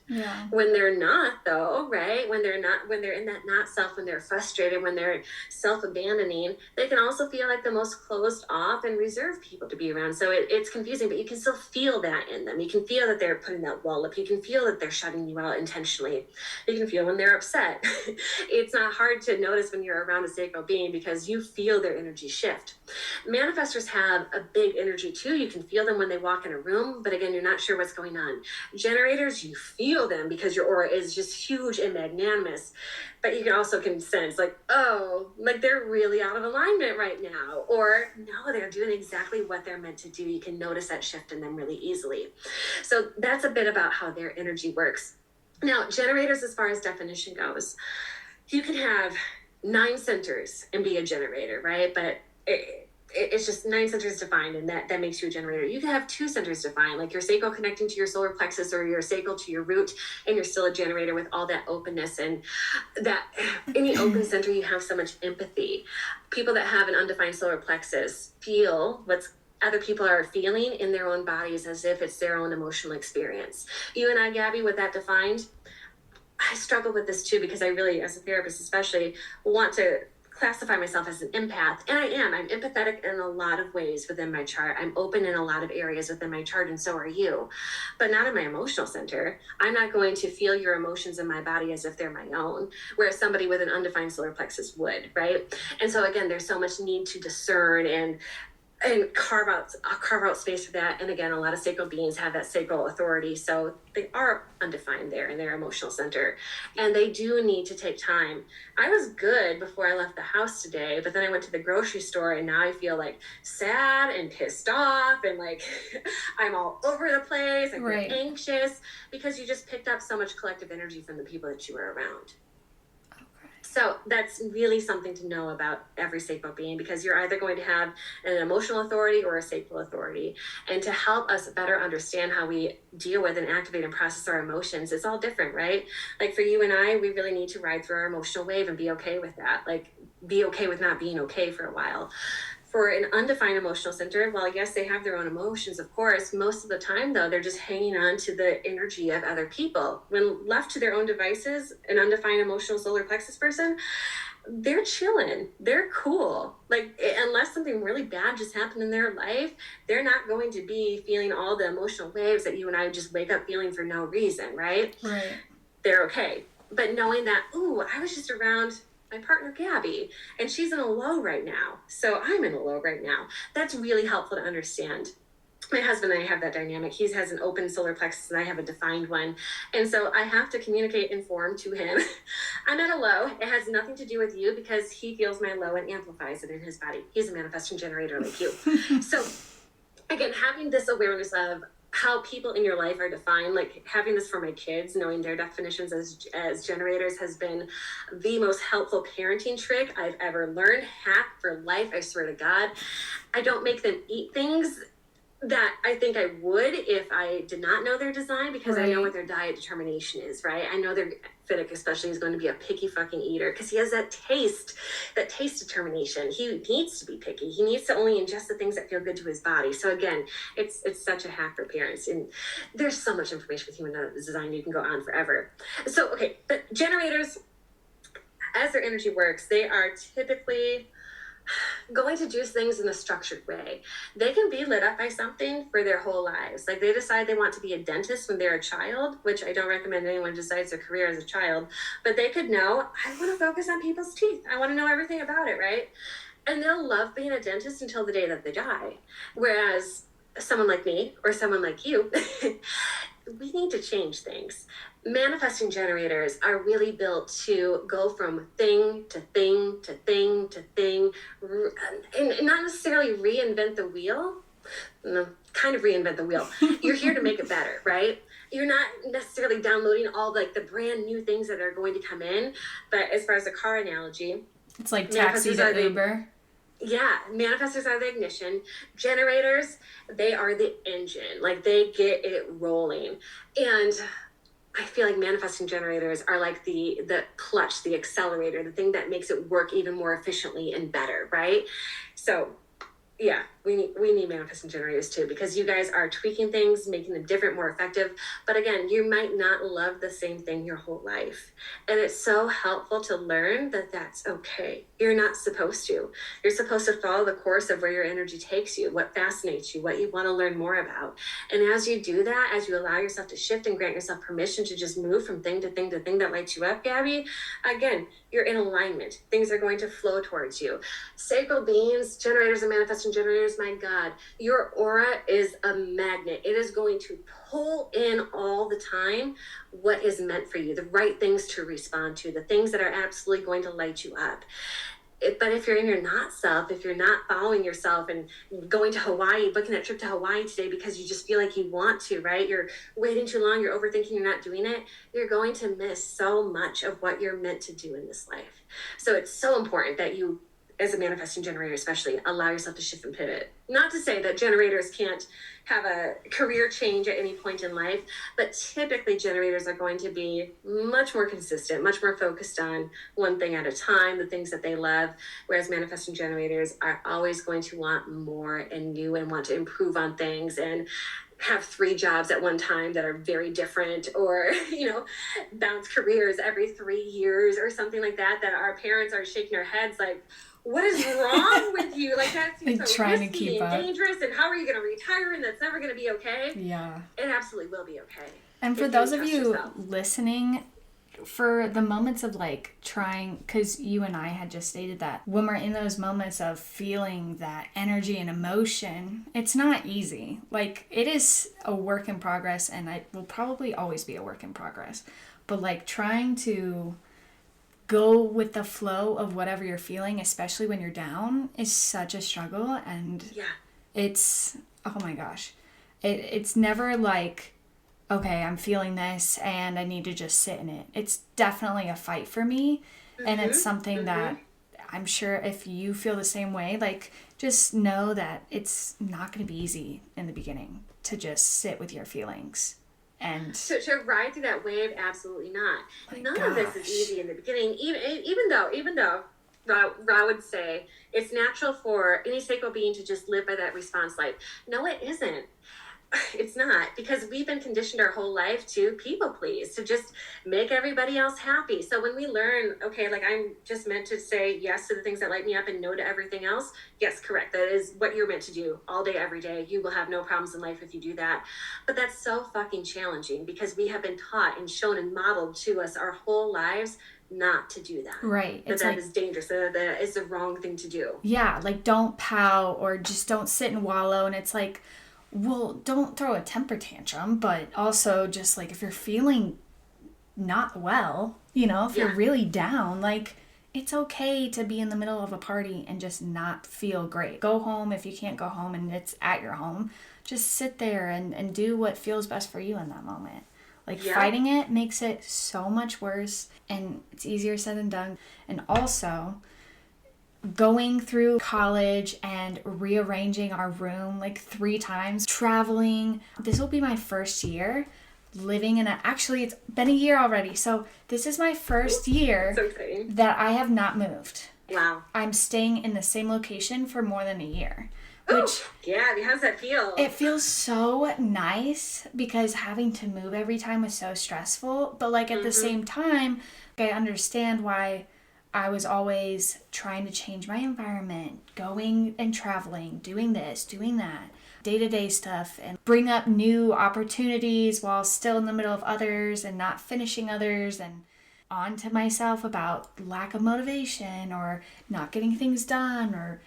When they're not, though, right? When they're in that not self, when they're frustrated, when they're self-abandoning, they can also feel like the most closed off and reserved people to be around. So it's confusing, but you can still feel that in them. You can feel that they're putting that wall up. You can feel that they're shutting you out intentionally. You can feel when they're upset. It's not hard to notice when you're around a sacral being because you feel their energy shift. Manifestors have a big energy too. You can feel them when they walk in a room, but again, you're not sure what's going on. Generators, you feel them because your aura is just huge and magnanimous, but you can also sense like, oh, like they're really out of alignment right now, or no, they're doing exactly what they're meant to do. You can notice that shift in them really easily. So that's a bit about how their energy works. Now, generators, as far as definition goes, you can have 9 centers and be a generator, right? But it's just 9 centers defined, and that makes you a generator. You can have 2 centers defined, like your sacral connecting to your solar plexus or your sacral to your root, and you're still a generator with all that openness. And that in the open center, you have so much empathy. People that have an undefined solar plexus feel what's other people are feeling in their own bodies as if it's their own emotional experience. You and I, Gabby, with that defined, I struggle with this too, because I really, as a therapist especially, want to classify myself as an empath, and I am. I'm empathetic in a lot of ways within my chart. I'm open in a lot of areas within my chart, and so are you, but not in my emotional center. I'm not going to feel your emotions in my body as if they're my own, whereas somebody with an undefined solar plexus would, right? And so again, there's so much need to discern and carve out space for that. And again, a lot of sacral beings have that sacral authority, so they are undefined there in their emotional center, and they do need to take time. I was good before I left the house today, but then I went to the grocery store, and now I feel like sad and pissed off, and like I'm all over the place. I'm anxious because you just picked up so much collective energy from the people that you were around. So that's really something to know about every sacral being, because you're either going to have an emotional authority or a sacral authority. And to help us better understand how we deal with and activate and process our emotions, it's all different, right? Like for you and I, we really need to ride through our emotional wave and be okay with that. Like be okay with not being okay for a while. For an undefined emotional center, well, yes, they have their own emotions, of course. Most of the time, though, they're just hanging on to the energy of other people. When left to their own devices, an undefined emotional solar plexus person, they're chilling. They're cool. Like, unless something really bad just happened in their life, they're not going to be feeling all the emotional waves that you and I just wake up feeling for no reason, right? They're okay. But knowing that, ooh, I was just around my partner Gabby, and she's in a low right now, so I'm in a low right now. That's really helpful to understand. My husband and I have that dynamic. He has an open solar plexus and I have a defined one, and so I have to communicate inform to him. I'm at a low. It has nothing to do with you, because he feels my low and amplifies it in his body. He's a manifesting generator like you. So again, having this awareness of how people in your life are defined, like having this for my kids, knowing their definitions as generators has been the most helpful parenting trick I've ever learned. Hack for life, I swear to God. I don't make them eat things that I think I would if I did not know their design, because I know what their diet determination is, right? I know their Fiddick especially is going to be a picky fucking eater, because he has that taste determination. He needs to be picky. He needs to only ingest the things that feel good to his body. So again, it's such a hack for parents, and there's so much information with human design, you can go on forever. So okay, the generators, as their energy works, they are typically going to do things in a structured way. They can be lit up by something for their whole lives. Like they decide they want to be a dentist when they're a child, which I don't recommend anyone decides their career as a child, but they could know, I want to focus on people's teeth. I want to know everything about it, right? And they'll love being a dentist until the day that they die. Whereas someone like me or someone like you, we need to change things. Manifesting generators are really built to go from thing to thing to thing to thing, and not necessarily reinvent the wheel. No, kind of reinvent the wheel. You're here to make it better, right? You're not necessarily downloading all like the brand new things that are going to come in. But as far as a car analogy, it's like taxi to Uber. Yeah, manifestors are the ignition. Generators, they are the engine. Like, they get it rolling. And I feel like manifesting generators are like the clutch, the accelerator, the thing that makes it work even more efficiently and better, right? So yeah, we need manifesting generators too, because you guys are tweaking things, making them different, more effective. But again, you might not love the same thing your whole life. And it's so helpful to learn that that's okay. You're not supposed to. You're supposed to follow the course of where your energy takes you, what fascinates you, what you want to learn more about. And as you do that, as you allow yourself to shift and grant yourself permission to just move from thing to thing to thing that lights you up, Gabby, again, you're in alignment. Things are going to flow towards you. Sacral beings, generators and manifesting generators, my God, your aura is a magnet. It is going to pull in all the time what is meant for you, the right things to respond to, the things that are absolutely going to light you up. But if you're in your not self, if you're not following yourself and going to Hawaii, booking that trip to Hawaii today because you just feel like you want to, right? You're waiting too long, you're overthinking, you're not doing it, you're going to miss so much of what you're meant to do in this life. So it's so important that you, as a manifesting generator especially, allow yourself to shift and pivot. Not to say that generators can't have a career change at any point in life, but typically generators are going to be much more consistent, much more focused on one thing at a time, the things that they love, whereas manifesting generators are always going to want more and new and want to improve on things and have 3 jobs at one time that are very different, or, bounce careers every 3 years or something like that, that our parents are shaking their heads like, what is wrong with you? Like, that seems so risky and dangerous, and how are you going to retire, and that's never going to be okay? Yeah. It absolutely will be okay. And for those of you listening, for the moments of like trying, because you and I had just stated that when we're in those moments of feeling that energy and emotion, it's not easy. Like, it is a work in progress, and it will probably always be a work in progress. But like, trying to go with the flow of whatever you're feeling, especially when you're down, is such a struggle. And it's, oh my gosh, it's never like, okay, I'm feeling this and I need to just sit in it. It's definitely a fight for me. And it's something that I'm sure if you feel the same way, like, just know that it's not going to be easy in the beginning to just sit with your feelings. And to ride through that wave, absolutely not. None of this is easy in the beginning, even though Ra would say it's natural for any sacral being to just live by that response light. No, it isn't. It's not, because we've been conditioned our whole life to people please, to just make everybody else happy. So when we learn, okay, like, I'm just meant to say yes to the things that light me up and no to everything else. Yes, correct. That is what you're meant to do all day, every day. You will have no problems in life if you do that. But that's so fucking challenging, because we have been taught and shown and modeled to us our whole lives not to do that. Right. That like, is dangerous. That is the wrong thing to do. Yeah. Like, don't pout or just don't sit and wallow. And it's like, well, don't throw a temper tantrum, but also just like, if you're feeling not well, if you're really down, like, it's okay to be in the middle of a party and just not feel great. Go home if you can't go home and it's at your home. Just sit there and do what feels best for you in that moment. Like, fighting it makes it so much worse, and it's easier said than done. And also, going through college and rearranging our room like 3 times, traveling. This will be my first year living in actually, it's been a year already. So this is my first year that I have not moved. Wow. I'm staying in the same location for more than a year. Which, yeah, how does that feel? It feels so nice, because having to move every time was so stressful. But like, at the same time, I understand why I was always trying to change my environment, going and traveling, doing this, doing that, day-to-day stuff, and bring up new opportunities while still in the middle of others and not finishing others. And onto myself about lack of motivation or not getting things done, or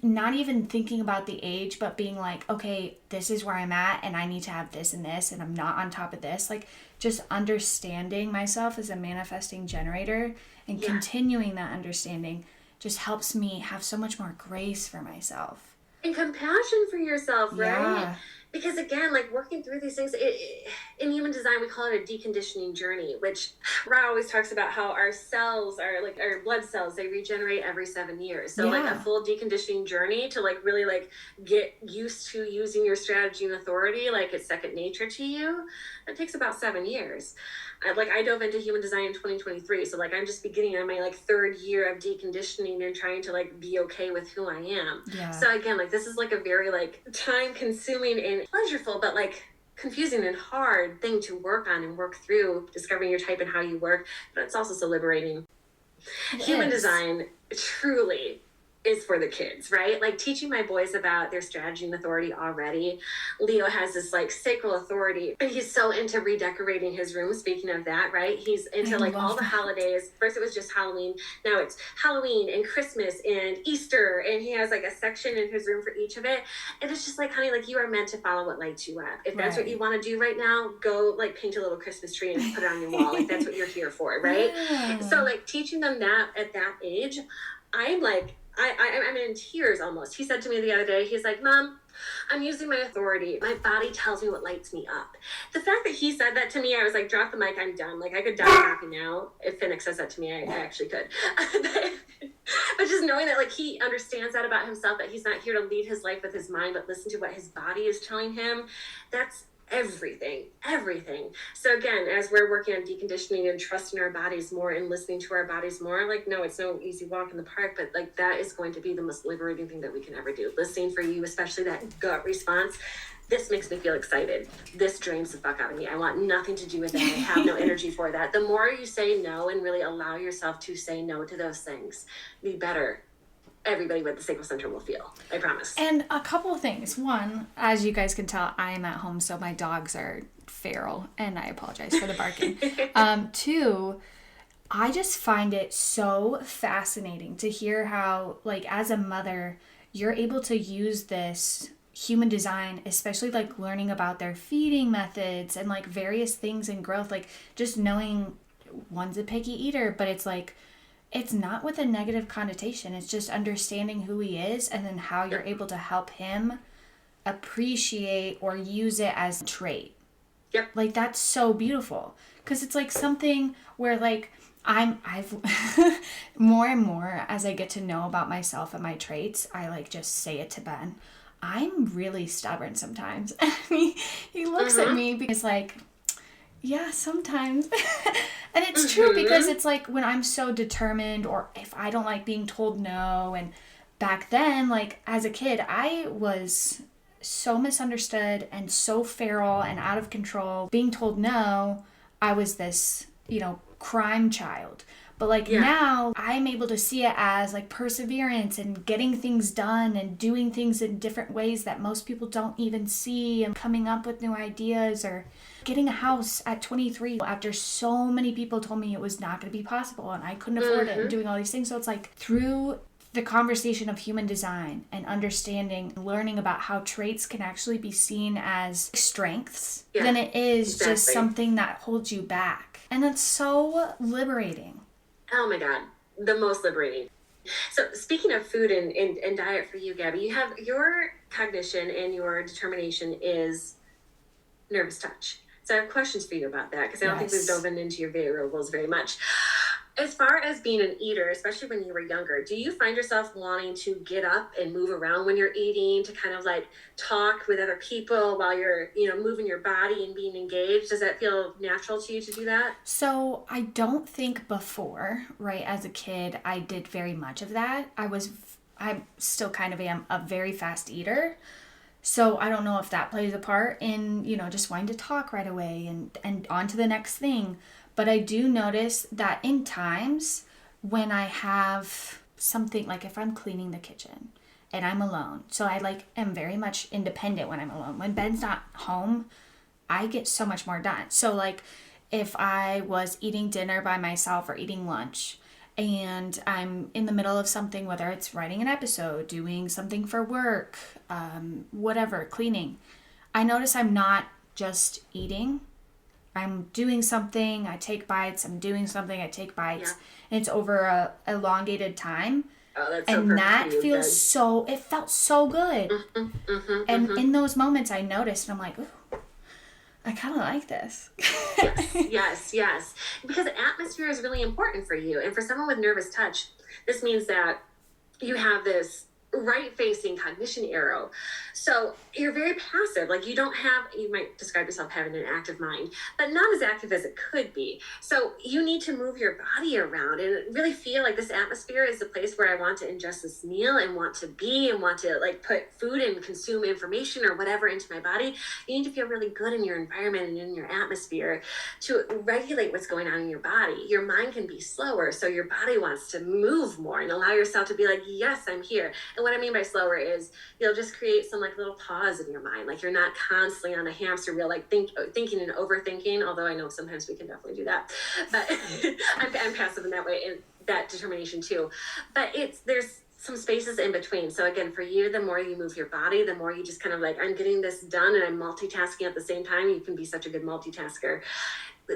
not even thinking about the age, but being like, okay, this is where I'm at and I need to have this and this and I'm not on top of this. Like just understanding myself as a manifesting generator and continuing that understanding just helps me have so much more grace for myself. And compassion for yourself, right? Yeah. Because again, like working through these things, in human design, we call it a deconditioning journey, which Ra always talks about how our cells are like our blood cells, they regenerate every 7 years. So like a full deconditioning journey to like really like get used to using your strategy and authority, like it's second nature to you, that takes about 7 years. I dove into human design in 2023. So like I'm just beginning on my like 3rd year of deconditioning and trying to like be okay with who I am. Yeah. So again, like this is like a very like time consuming and pleasureful, but like confusing and hard thing to work on and work through, discovering your type and how you work. But it's also so liberating. Human design truly is for the kids, right? Like teaching my boys about their strategy and authority already. Leo has this like sacral authority and he's so into redecorating his room. Speaking of that, right? He's into like all the holidays. First it was just Halloween. Now it's Halloween and Christmas and Easter. And he has like a section in his room for each of it. And it's just like, honey, like you are meant to follow what lights you up. If that's what you want to do right now, go like paint a little Christmas tree and put it on your wall. Like that's what you're here for, right? Yeah. So like teaching them that at that age, I'm like, I'm in tears almost. He said to me the other day, he's like, Mom, I'm using my authority. My body tells me what lights me up. The fact that he said that to me, I was like, drop the mic, I'm done. Like I could die happy now. If Finnick says that to me, I actually could. But just knowing that like he understands that about himself, that he's not here to lead his life with his mind, but listen to what his body is telling him, that's everything. So again, as we're working on deconditioning and trusting our bodies more and listening to our bodies more, like no, it's no easy walk in the park, but like that is going to be the most liberating thing that we can ever do. Listening for you, especially that gut response. This makes me feel excited. This drains the fuck out of me. I want nothing to do with that. I have no energy for that. The more you say no and really allow yourself to say no to those things, the better everybody with the sacral center will feel. I promise. And a couple of things. One, as you guys can tell, I am at home, so my dogs are feral, and I apologize for the barking. 2, I just find it so fascinating to hear how, like, as a mother, you're able to use this human design, especially like learning about their feeding methods and like various things in growth, like just knowing one's a picky eater, but it's like, it's not with a negative connotation. It's just understanding who he is and then how you're able to help him appreciate or use it as a trait. Yep. Like that's so beautiful because it's like something where like I've more and more as I get to know about myself and my traits, I like just say it to Ben. I'm really stubborn sometimes. He looks at me because like, yeah, sometimes. And it's true because it's like when I'm so determined or if I don't like being told no. And back then, like as a kid, I was so misunderstood and so feral and out of control. Being told no, I was this, crime child. But like now I'm able to see it as like perseverance and getting things done and doing things in different ways that most people don't even see, and coming up with new ideas, or getting a house at 23 after so many people told me it was not going to be possible and I couldn't afford it, and doing all these things. So it's like through the conversation of human design and understanding, learning about how traits can actually be seen as strengths than it is just something that holds you back. And that's so liberating. Oh my God, the most liberating. So speaking of food and diet for you, Gabby, you have your cognition and your determination is nervous touch. So I have questions for you about that because I don't think we've dove into your variables very much. As far as being an eater, especially when you were younger, do you find yourself wanting to get up and move around when you're eating, to kind of like talk with other people while you're, moving your body and being engaged? Does that feel natural to you to do that? So I don't think before, right, as a kid, I did very much of that. I still kind of am a very fast eater. So I don't know if that plays a part in, just wanting to talk right away and on to the next thing. But I do notice that in times when I have something, like if I'm cleaning the kitchen and I'm alone, so I am very much independent when I'm alone. When Ben's not home, I get so much more done. So if I was eating dinner by myself or eating lunch and I'm in the middle of something, whether it's writing an episode, doing something for work, whatever, cleaning, I notice I'm not just eating. I'm doing something, I take bites, I'm doing something, I take bites. Yeah. And it's over a elongated time. Oh, that's so and that feels good. It felt so good. And in those moments I noticed, and I'm like, ooh, I kind of like this. Yes. Because atmosphere is really important for you. And for someone with nervous touch, this means that you have this right-facing cognition arrow. So you're very passive. Like you might describe yourself having an active mind, but not as active as it could be. So you need to move your body around and really feel like this atmosphere is the place where I want to ingest this meal and want to be and want to like put food and consume information or whatever into my body. You need to feel really good in your environment and in your atmosphere to regulate what's going on in your body. Your mind can be slower, so your body wants to move more and allow yourself to be like, yes, I'm here. And what I mean by slower is you'll just create some like little pause in your mind. Like you're not constantly on a hamster wheel, like thinking and overthinking, although I know sometimes we can definitely do that. But I'm passive in that way, and that determination too. But there's some spaces in between. So again, for you, the more you move your body, the more you just kind of like, I'm getting this done and I'm multitasking at the same time. You can be such a good multitasker.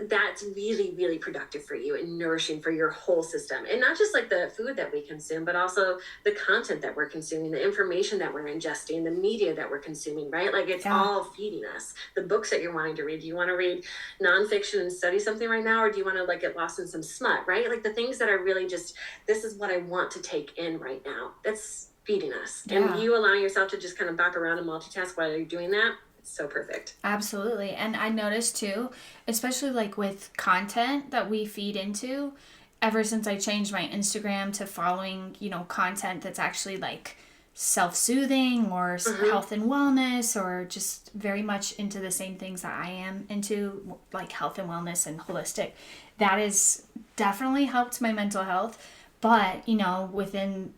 That's really, really productive for you and nourishing for your whole system. And not just like the food that we consume, but also the content that we're consuming, the information that we're ingesting, the media that we're consuming, right? Like it's all feeding us. The books that you're wanting to read. Do you want to read nonfiction and study something right now? Or do you want to like get lost in some smut, right? Like the things that are really just, this is what I want to take in right now. That's feeding us. And you allowing yourself to just kind of bop around and multitask while you're doing that. So perfect. Absolutely. And I noticed too, especially like with content that we feed into, ever since I changed my Instagram to following, content that's actually like self-soothing or health and wellness, or just very much into the same things that I am into, like health and wellness and holistic, that has definitely helped my mental health. But, within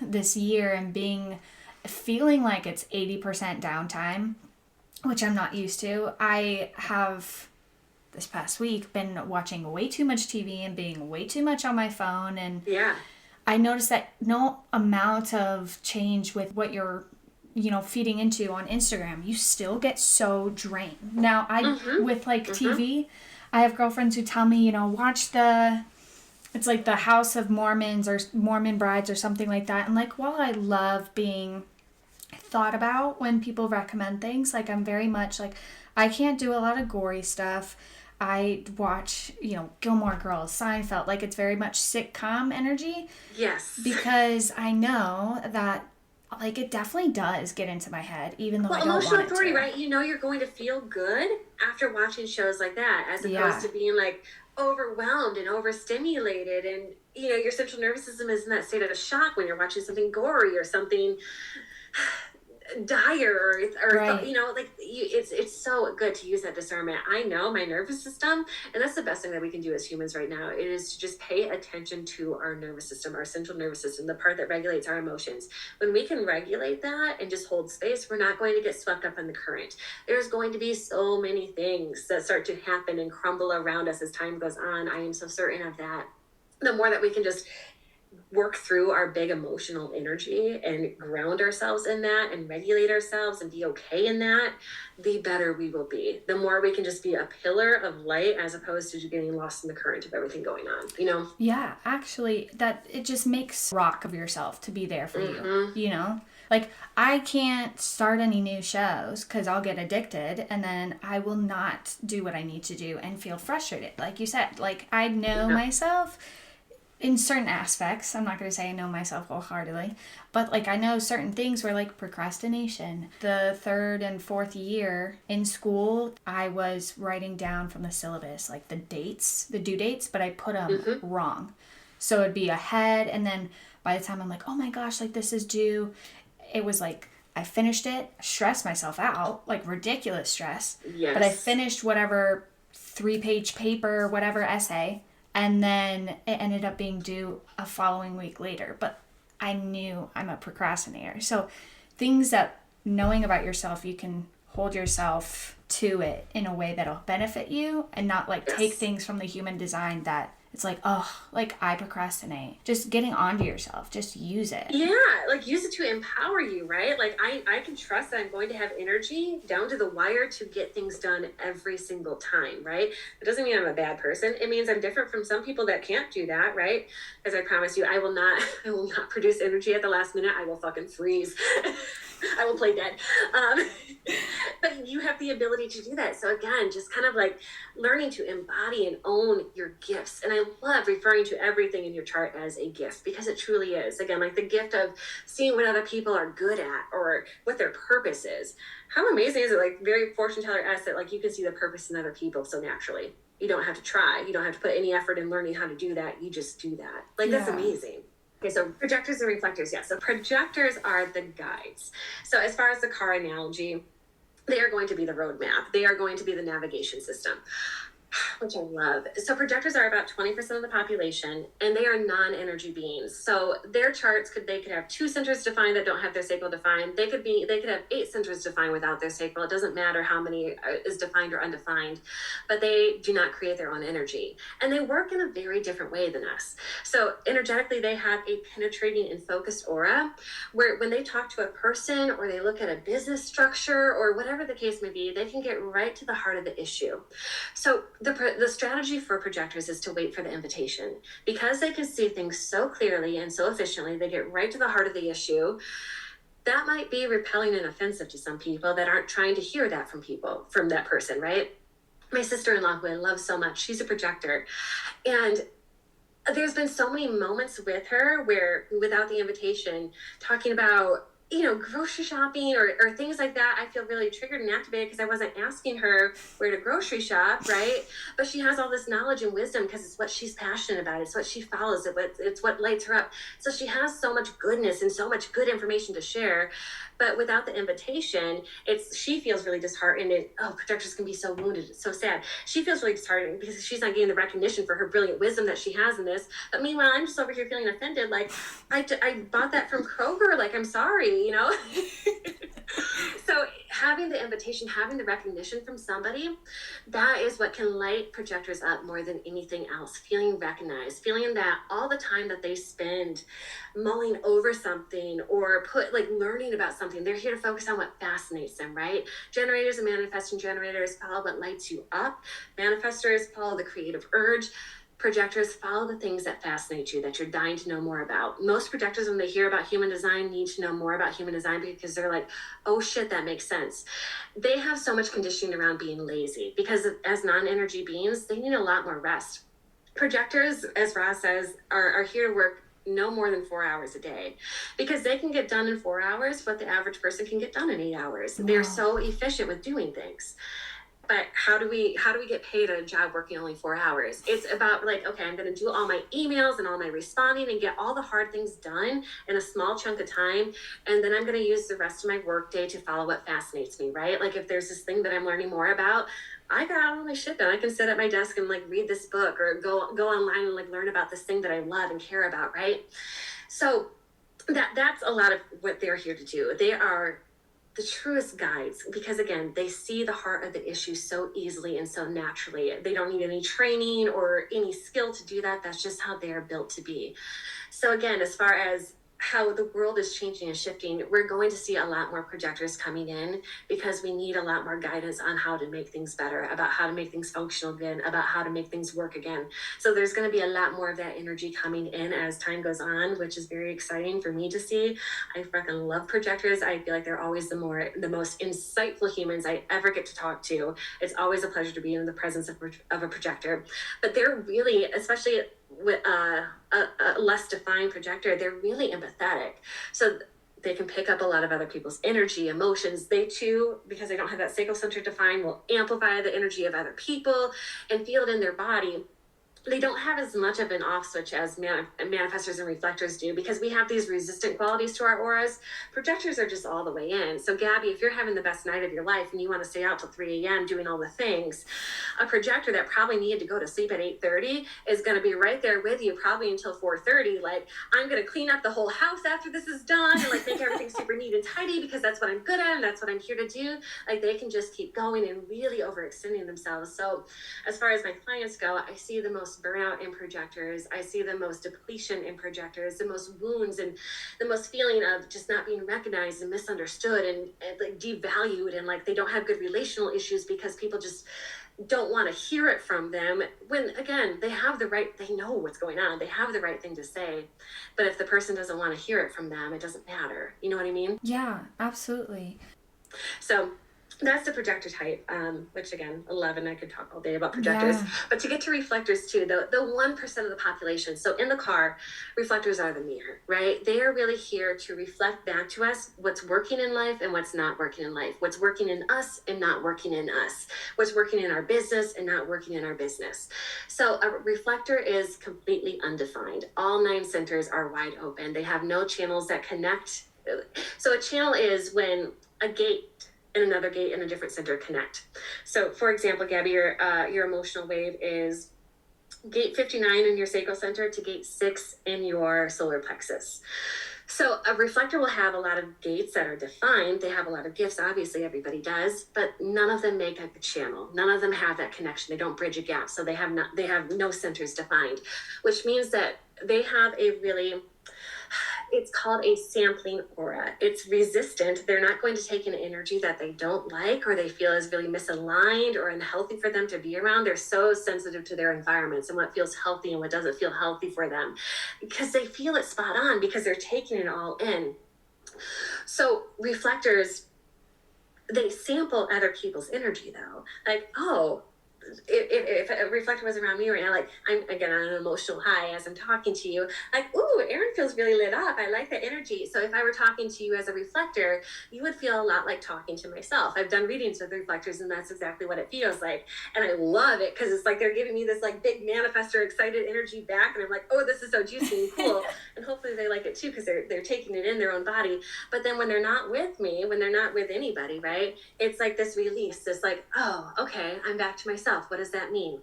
this year and feeling like it's 80% downtime, which I'm not used to. I have, this past week, been watching way too much TV and being way too much on my phone. And I noticed that no amount of change with what you're, feeding into on Instagram, you still get so drained. Now, with like TV, I have girlfriends who tell me, watch it's like the House of Mormons or Mormon Brides or something like that. And like, while I love being thought about when people recommend things, like I'm very much like, I can't do a lot of gory stuff. I watch, Gilmore Girls, Seinfeld, like it's very much sitcom energy. Yes. Because I know that like it definitely does get into my head, even though I don't want it to. Emotional authority, right? You're going to feel good after watching shows like that, as opposed to being like overwhelmed and overstimulated, and your central nervous system is in that state of shock when you're watching something gory or something dire or it's so good to use that discernment. I know my nervous system, and that's the best thing that we can do as humans right now, it is to just pay attention to our nervous system, our central nervous system, the part that regulates our emotions. When we can regulate that and just hold space, we're not going to get swept up in the current. There's going to be so many things that start to happen and crumble around us as time goes on. I am so certain of that. The more that we can just work through our big emotional energy and ground ourselves in that and regulate ourselves and be okay in that, the better we will be. The more we can just be a pillar of light as opposed to getting lost in the current of everything going on, Yeah, actually, that it just makes rock of yourself to be there for you, Like, I can't start any new shows because I'll get addicted and then I will not do what I need to do and feel frustrated. Like you said, like I know myself in certain aspects. I'm not going to say I know myself wholeheartedly, but like I know certain things were like procrastination. The 3rd and 4th year in school, I was writing down from the syllabus like the due dates, but I put them wrong. So it'd be ahead, and then by the time I'm like, oh my gosh, like this is due, it was like I finished it, stressed myself out, like ridiculous stress. Yes. But I finished whatever 3-page paper, whatever essay, and then it ended up being due a following week later. But I knew I'm a procrastinator. So things that knowing about yourself, you can hold yourself to it in a way that'll benefit you and not like take things from the human design that it's like, oh, like I procrastinate. Just getting onto yourself. Just use it. Yeah, like use it to empower you, right? Like I can trust that I'm going to have energy down to the wire to get things done every single time, right? It doesn't mean I'm a bad person. It means I'm different from some people that can't do that, right? As I promise you, I will not produce energy at the last minute. I will fucking freeze. I will play dead. But you have the ability to do that. So again, just kind of like learning to embody and own your gifts. And I love referring to everything in your chart as a gift because it truly is. Again, like the gift of seeing what other people are good at or what their purpose is. How amazing is it? Like very fortune teller-esque that like you can see the purpose in other people so naturally. You don't have to try. You don't have to put any effort in learning how to do that. You just do that. Like that's amazing. Okay, so projectors and reflectors, yes. So projectors are the guides. So as far as the car analogy, they are going to be the roadmap. They are going to be the navigation system, which I love. So projectors are about 20% of the population, and they are non-energy beings. So their charts they could have 2 centers defined that don't have their sacral defined. They could have 8 centers defined without their sacral. It doesn't matter how many is defined or undefined, but they do not create their own energy. And they work in a very different way than us. So energetically, they have a penetrating and focused aura where when they talk to a person or they look at a business structure or whatever the case may be, they can get right to the heart of the issue. So the strategy for projectors is to wait for the invitation. Because they can see things so clearly and so efficiently, they get right to the heart of the issue. That might be repelling and offensive to some people that aren't trying to hear that from that person, right? My sister-in-law, who I love so much, she's a projector. And there's been so many moments with her where without the invitation, talking about grocery shopping or things like that, I feel really triggered and activated because I wasn't asking her where to grocery shop, right? But she has all this knowledge and wisdom because it's what she's passionate about. It's what she follows. It's what lights her up. So she has so much goodness and so much good information to share. But without the invitation, she feels really disheartened. And, projectors can be so wounded. It's so sad. She feels really disheartened because she's not getting the recognition for her brilliant wisdom that she has in this. But meanwhile, I'm just over here feeling offended. Like, I bought that from Kroger. Like, I'm sorry, So having the invitation, having the recognition from somebody, that is what can light projectors up more than anything else. Feeling recognized, feeling that all the time that they spend mulling over something or learning about something, they're here to focus on what fascinates them, right? Generators and manifesting generators follow what lights you up. Manifestors follow the creative urge. Projectors follow the things that fascinate you, that you're dying to know more about. Most projectors, when they hear about human design, need to know more about human design because they're like, oh shit, that makes sense. They have so much conditioning around being lazy because as non-energy beings, they need a lot more rest. Projectors, as Ross says, are here to work no more than 4 hours a day because they can get done in 4 hours what the average person can get done in 8 hours. Wow. They're so efficient with doing things. But how do we get paid at a job working only 4 hours? It's about okay, I'm going to do all my emails and all my responding and get all the hard things done in a small chunk of time. And then I'm going to use the rest of my work day to follow what fascinates me, right? Like if there's this thing that I'm learning more about, I got all my shit done. I can sit at my desk and read this book or go online and learn about this thing that I love and care about, right? So that's a lot of what they're here to do. They are the truest guides because again, they see the heart of the issue so easily and so naturally. They don't need any training or any skill to do that. That's just how they're built to be. So again, as far as how the world is changing and shifting, we're going to see a lot more projectors coming in because we need a lot more guidance on how to make things better, about how to make things functional again, about how to make things work again. So there's going to be a lot more of that energy coming in as time goes on, which is very exciting for me to see. I fucking love projectors. I feel like they're always the most insightful humans I ever get to talk to. It's always a pleasure to be in the presence of a projector. But they're really, especially with a less defined projector, they're really empathetic. So they can pick up a lot of other people's energy, emotions. They too, because they don't have that sacral center defined, will amplify the energy of other people and feel it in their body. they don't have as much of an off switch as manifestors and reflectors do, because we have these resistant qualities to our auras. Projectors are just all the way in. So Gabby, if you're having the best night of your life and you want to stay out till 3 a.m. doing all the things, a projector that probably needed to go to sleep at 8:30 is going to be right there with you probably until 4:30. Like, I'm going to clean up the whole house after this is done and like make everything super neat and tidy because that's what I'm good at and that's what I'm here to do. Like, they can just keep going and really overextending themselves. So as far as my clients go, I see the most burnout in projectors. I see the most depletion in projectors, the most wounds, and the most feeling of just not being recognized and misunderstood and like devalued, and like they don't have good relational issues because people just don't want to hear it from them, when again, they have the right, they know what's going on, they have the right thing to say, but if the person doesn't want to hear it from them, it doesn't matter. You know what I mean? Yeah, absolutely. So that's the projector type, which again, 11, I could talk all day about projectors. Yeah. But to get to reflectors too, the 1% of the population. So in the car, reflectors are the mirror, right? They are really here to reflect back to us what's working in life and what's not working in life, what's working in us and not working in us, what's working in our business and not working in our business. So a reflector is completely undefined. All 9 centers are wide open. They have no channels that connect. So a channel is when a gate and another gate in a different center connect. So for example, Gabby, your emotional wave is gate 59 in your sacral center to gate 6 in your solar plexus. So a reflector will have a lot of gates that are defined. They have a lot of gifts, obviously everybody does, but none of them make up a channel. None of them have that connection. They don't bridge a gap. So they have no centers defined, which means that they have a really, it's called a sampling aura. It's resistant. They're not going to take an energy that they don't like or they feel is really misaligned or unhealthy for them to be around. They're so sensitive to their environments and what feels healthy and what doesn't feel healthy for them, because they feel it spot on because they're taking it all in. So reflectors, they sample other people's energy though. Like, oh, if a reflector was around me right now, like I'm again on an emotional high as I'm talking to you, like, ooh, Erin feels really lit up. I like that energy. So if I were talking to you as a reflector, you would feel a lot like talking to myself. I've done readings with reflectors and that's exactly what it feels like. And I love it because it's like they're giving me this like big manifestor excited energy back. And I'm like, oh, this is so juicy and cool. And hopefully they like it too because they're taking it in their own body. But then when they're not with me, when they're not with anybody, right, it's like this release, this like, oh, okay, I'm back to myself. What does that mean?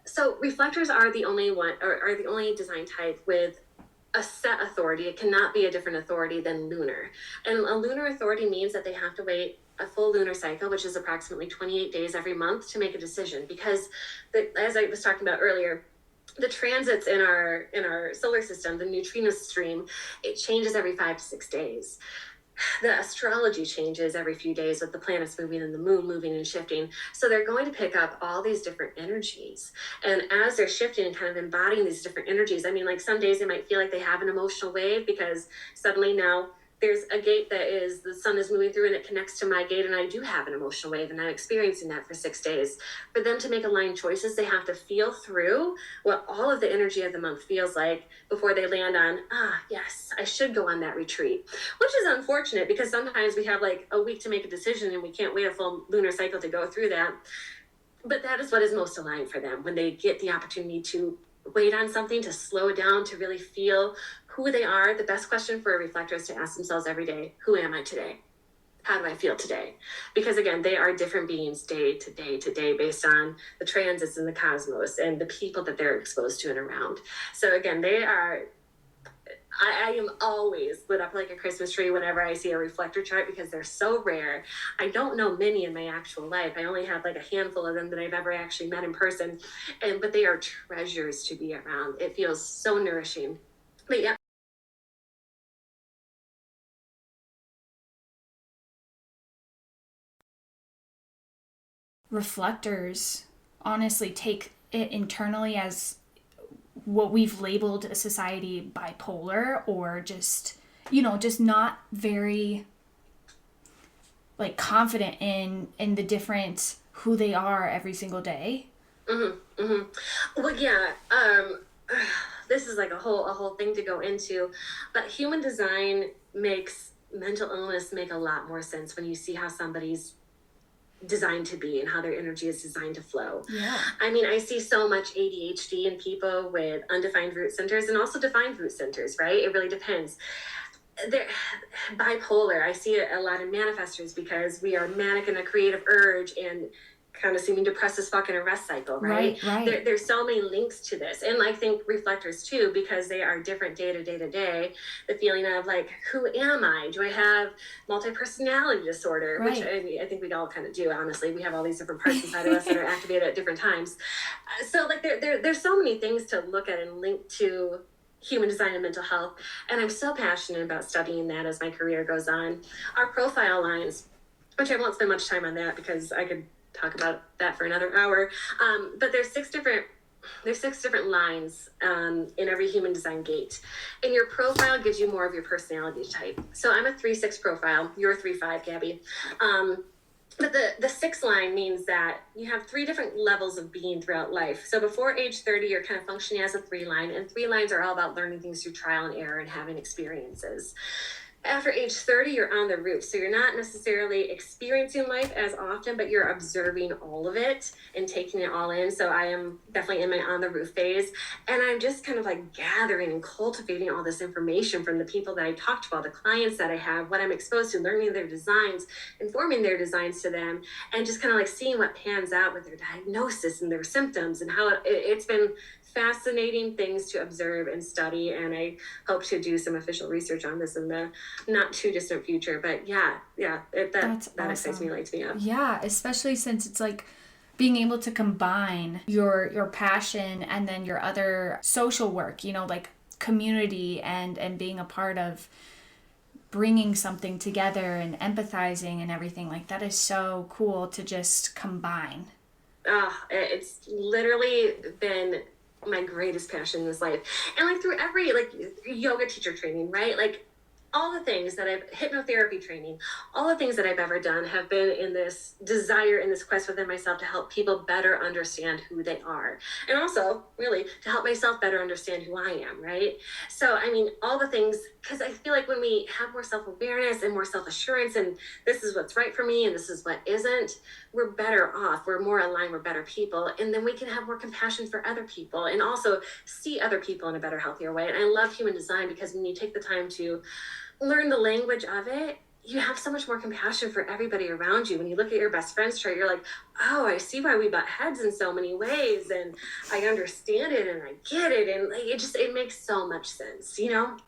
So reflectors are the only one, or are the only design type with a set authority. It cannot be a different authority than lunar. And a lunar authority means that they have to wait a full lunar cycle, which is approximately 28 days every month, to make a decision. Because as I was talking about earlier, the transits in our solar system, the neutrino stream, it changes every 5 to 6 days. The astrology changes every few days with the planets moving and the moon moving and shifting. So they're going to pick up all these different energies. And as they're shifting and kind of embodying these different energies, I mean, like some days they might feel like they have an emotional wave because suddenly now there's a gate that is, the sun is moving through and it connects to my gate and I do have an emotional wave and I'm experiencing that for 6 days. For them to make aligned choices, they have to feel through what all of the energy of the month feels like before they land on, yes, I should go on that retreat. Which is unfortunate because sometimes we have like a week to make a decision and we can't wait a full lunar cycle to go through that. But that is what is most aligned for them when they get the opportunity to wait on something, to slow down, to really feel who they are. The best question for a reflector is to ask themselves every day, who am I today? How do I feel today? Because again, they are different beings day to day to day based on the transits in the cosmos and the people that they're exposed to and around. So again, they are, I am always lit up like a Christmas tree whenever I see a reflector chart because they're so rare. I don't know many in my actual life. I only have like a handful of them that I've ever actually met in person. But they are treasures to be around. It feels so nourishing. But yeah. Reflectors honestly take it internally as what we've labeled a society bipolar, or just not very like confident in the different who they are every single day. Well, yeah. This is like a whole thing to go into, but human design makes mental illness make a lot more sense when you see how somebody's designed to be and how their energy is designed to flow. Yeah. I mean, I see so much ADHD in people with undefined root centers and also defined root centers, right? It really depends. They're bipolar. I see a lot of manifestors because we are manic in a creative urge and kind of seeming depressed as fuck in a rest cycle, right? There's so many links to this. And I think reflectors too, because they are different day to day, the feeling of like, who am I? Do I have multi-personality disorder? Which I think we all kind of do, honestly. We have all these different parts inside of us that are activated at different times. So like there's so many things to look at and link to human design and mental health. And I'm so passionate about studying that as my career goes on. Our profile lines, which I won't spend much time on that because I could talk about that for another hour. But there's six different lines in every human design gate. And your profile gives you more of your personality type. So I'm a 3-6 profile. You're a 3-5, Gabby. But the 6 line means that you have 3 different levels of being throughout life. So before age 30, you're kind of functioning as a 3 line, and 3 lines are all about learning things through trial and error and having experiences. After age 30, you're on the roof. So you're not necessarily experiencing life as often, but you're observing all of it and taking it all in. So I am definitely in my on the roof phase. And I'm just kind of like gathering and cultivating all this information from the people that I talk to, all the clients that I have, what I'm exposed to, learning their designs, informing their designs to them, and just kind of like seeing what pans out with their diagnosis and their symptoms and how it's been fascinating things to observe and study. And I hope to do some official research on this in the not too distant future. But that excites me, lights me up. Yeah, especially since it's like being able to combine your passion and then your other social work, like community and being a part of bringing something together and empathizing and everything. Like that is so cool to just combine. It's literally been my greatest passion in this life. And like through every yoga teacher training, right? Like all the things that hypnotherapy training, all the things that I've ever done have been in this desire, in this quest within myself to help people better understand who they are. And also really to help myself better understand who I am, right? So, I mean, all the things, because I feel like when we have more self-awareness and more self-assurance and this is what's right for me and this is what isn't, we're better off, we're more aligned, we're better people. And then we can have more compassion for other people and also see other people in a better, healthier way. And I love human design because when you take the time to learn the language of it, you have so much more compassion for everybody around you. When you look at your best friend's chart, you're like, oh, I see why we butt heads in so many ways, and I understand it and I get it, and it makes so much sense,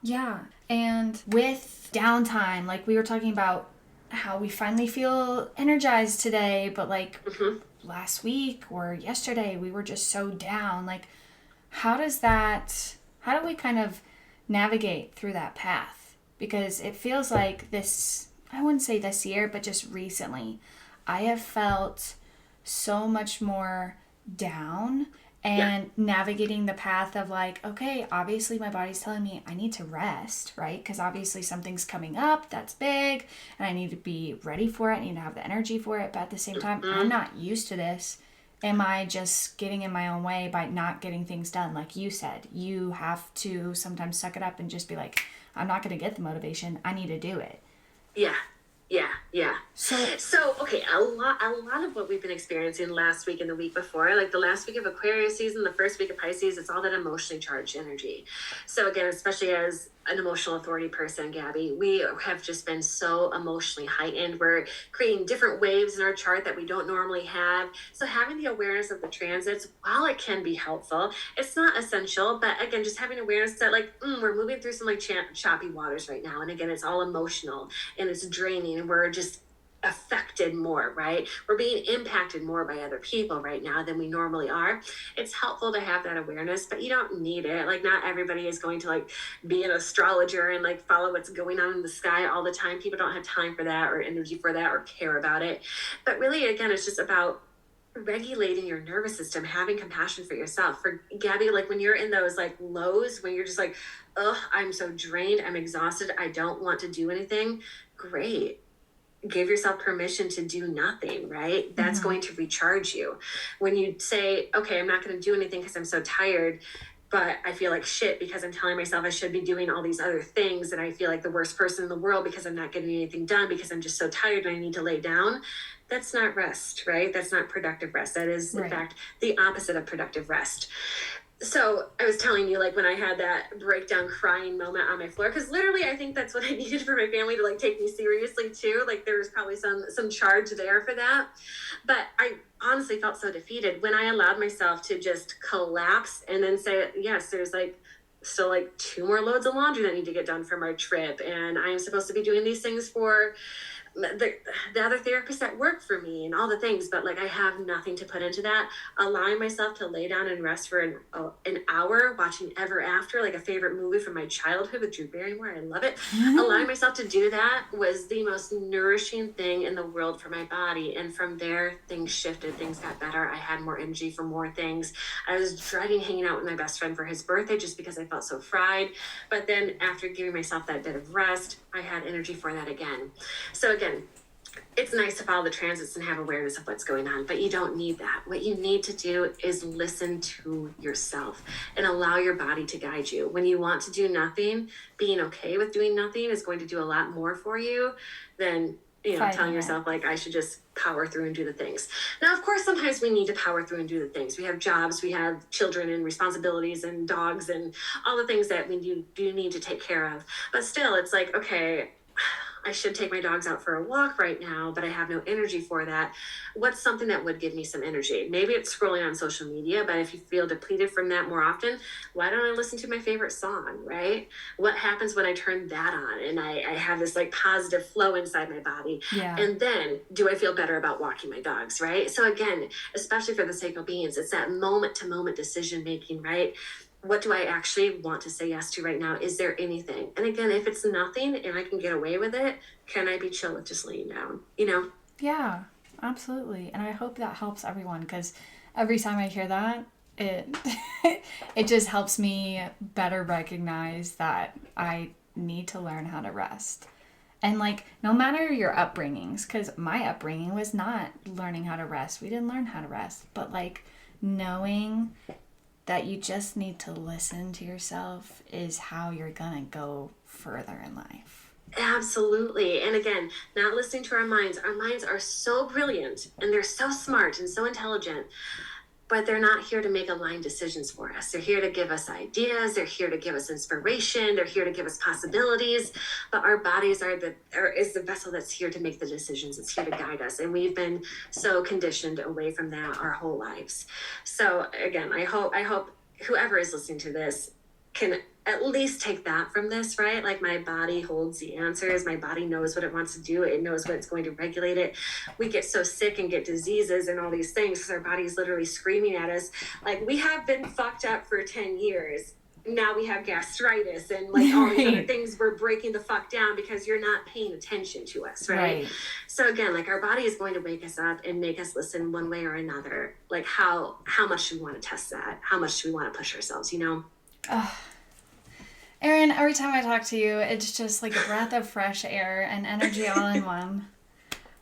Yeah. And with downtime, like we were talking about how we finally feel energized today, but last week or yesterday we were just so down. Like how do we kind of navigate through that path? Because it feels like this, I wouldn't say this year, but just recently, I have felt so much more down and navigating the path of like, okay, obviously my body's telling me I need to rest, right? Because obviously something's coming up that's big and I need to be ready for it. I need to have the energy for it. But at the same time, I'm not used to this. Am I just getting in my own way by not getting things done? Like you said, you have to sometimes suck it up and just be like, I'm not going to get the motivation. I need to do it. Yeah. So okay, a lot of what we've been experiencing last week and the week before, like the last week of Aquarius season, the first week of Pisces, it's all that emotionally charged energy. So again, especially as an emotional authority person, Gabby, we have just been so emotionally heightened. We're creating different waves in our chart that we don't normally have. So having the awareness of the transits, while it can be helpful, it's not essential. But again, just having awareness that we're moving through some choppy waters right now. And again, it's all emotional and it's draining and we're just affected more, right? We're being impacted more by other people right now than we normally are. It's helpful to have that awareness, but you don't need it. Like not everybody is going to be an astrologer and follow what's going on in the sky all the time. People don't have time for that or energy for that or care about it. But really, again, it's just about regulating your nervous system, having compassion for yourself. For Gabby, when you're in those lows, when you're just I'm so drained, I'm exhausted, I don't want to do anything, great. Give yourself permission to do nothing, right? That's going to recharge you. When you say, okay, I'm not going to do anything because I'm so tired, but I feel like shit because I'm telling myself I should be doing all these other things, and I feel like the worst person in the world because I'm not getting anything done because I'm just so tired and I need to lay down. That's not rest, right? That's not productive rest. That is, in fact, the opposite of productive rest. So I was telling you, like, when I had that breakdown crying moment on my floor, because literally I think that's what I needed for my family to like take me seriously too. Like there was probably some charge there for that. But I honestly felt so defeated when I allowed myself to just collapse and then say, yes, there's like still like 2 more loads of laundry that need to get done from our trip. And I'm supposed to be doing these things for the other therapists that work for me and all the things, but like I have nothing to put into that. Allowing myself to lay down and rest for an hour watching Ever After, like a favorite movie from my childhood with Drew Barrymore. I love it. Allowing myself to do that was the most nourishing thing in the world for my body. And from there, things shifted. Things got better. I had more energy for more things. I was dreading hanging out with my best friend for his birthday just because I felt so fried. But then after giving myself that bit of rest, I had energy for that again. So again, it's nice to follow the transits and have awareness of what's going on, but you don't need that. What you need to do is listen to yourself and allow your body to guide you. When you want to do nothing, being okay with doing nothing is going to do a lot more for you than, telling yourself like I should just power through and do the things. Now, of course, sometimes we need to power through and do the things. We have jobs, we have children and responsibilities and dogs and all the things that we do need to take care of. But still, it's like, okay, I should take my dogs out for a walk right now, but I have no energy for that. What's something that would give me some energy? Maybe it's scrolling on social media, but if you feel depleted from that more often, why don't I listen to my favorite song, right? What happens when I turn that on and I have this like positive flow inside my body? Yeah. And then do I feel better about walking my dogs, right? So again, especially for the sacral beings, it's that moment to moment decision making, right? What do I actually want to say yes to right now? Is there anything? And again, if it's nothing and I can get away with it, can I be chill with just laying down, Yeah, absolutely. And I hope that helps everyone, because every time I hear that, it it just helps me better recognize that I need to learn how to rest. And like, no matter your upbringings, because my upbringing was not learning how to rest. We didn't learn how to rest. But like knowing that you just need to listen to yourself is how you're gonna go further in life. Absolutely. And again, not listening to our minds. Our minds are so brilliant and they're so smart and so intelligent, but they're not here to make aligned decisions for us. They're here to give us ideas. They're here to give us inspiration. They're here to give us possibilities. But our bodies is the vessel that's here to make the decisions. It's here to guide us. And we've been so conditioned away from that our whole lives. So again, I hope whoever is listening to this can at least take that from this, right? Like my body holds the answers. My body knows what it wants to do. It knows what's going to regulate it. We get so sick and get diseases and all these things because our body's literally screaming at us. Like we have been fucked up for 10 years. Now we have gastritis and like all these other things. We're breaking the fuck down because you're not paying attention to us, right? So again, like our body is going to wake us up and make us listen one way or another. Like how much do we want to test that? How much do we want to push ourselves, Erin, every time I talk to you, it's just like a breath of fresh air and energy all in one.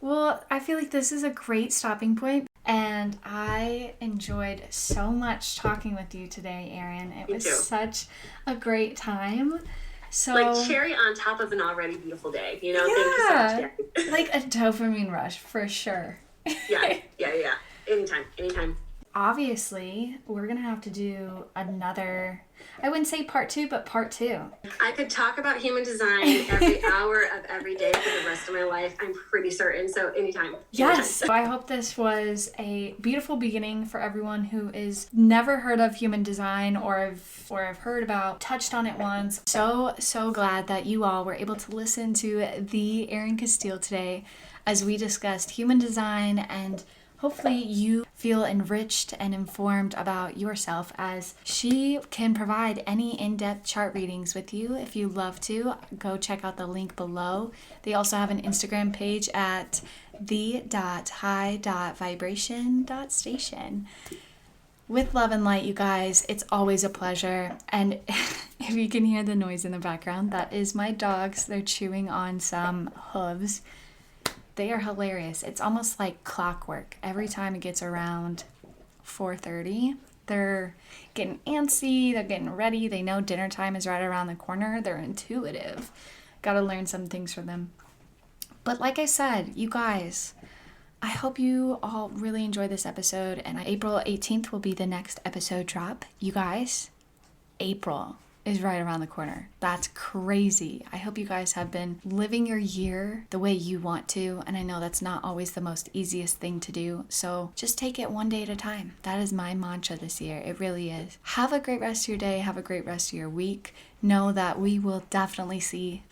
Well, I feel like this is a great stopping point, and I enjoyed so much talking with you today, Erin. It was such a great time. So, like cherry on top of an already beautiful day, Yeah, Thank you so much, like a dopamine rush for sure. Yeah. Anytime. Obviously, we're going to have to do another, I wouldn't say part 2, but part 2. I could talk about human design every hour of every day for the rest of my life. I'm pretty certain. So anytime. Yes. So I hope this was a beautiful beginning for everyone who is never heard of human design or have heard about, touched on it once. So glad that you all were able to listen to the Erin Castille today as we discussed human design, and hopefully you feel enriched and informed about yourself, as she can provide any in-depth chart readings with you. If you love to, go check out the link below. They also have an Instagram page at the.high.vibration.station. With love and light, you guys, it's always a pleasure. And if you can hear the noise in the background, that is my dogs. They're chewing on some hooves. They are hilarious. It's almost like clockwork. Every time it gets around 4:30, They're getting antsy, they're getting ready, they know dinner time is right around the corner, they're intuitive. Gotta learn some things from them. But like I said, you guys, I hope you all really enjoyed this episode, and April 18th will be the next episode drop. You guys, April is right around the corner. That's crazy. I hope you guys have been living your year the way you want to, and I know that's not always the most easiest thing to do, so just take it one day at a time. That is my mantra this year. It really is. Have a great rest of your day. Have a great rest of your week. Know that we will definitely see,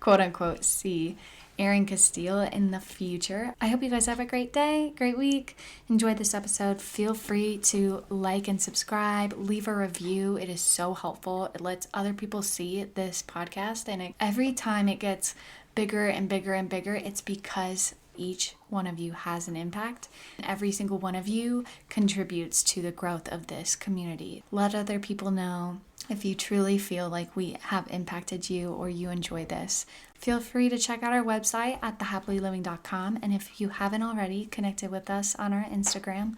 quote unquote, see Erin Castille in the future. I hope you guys have a great day, great week. Enjoyed this episode. Feel free to like and subscribe, leave a review. It is so helpful. It lets other people see this podcast, and every time it gets bigger and bigger and bigger, it's because each one of you has an impact. Every single one of you contributes to the growth of this community. Let other people know if you truly feel like we have impacted you or you enjoy this. Feel free to check out our website at thehappilyliving.com, and if you haven't already connected with us on our Instagram,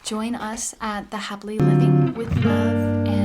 join us at The Happily Living with Love, and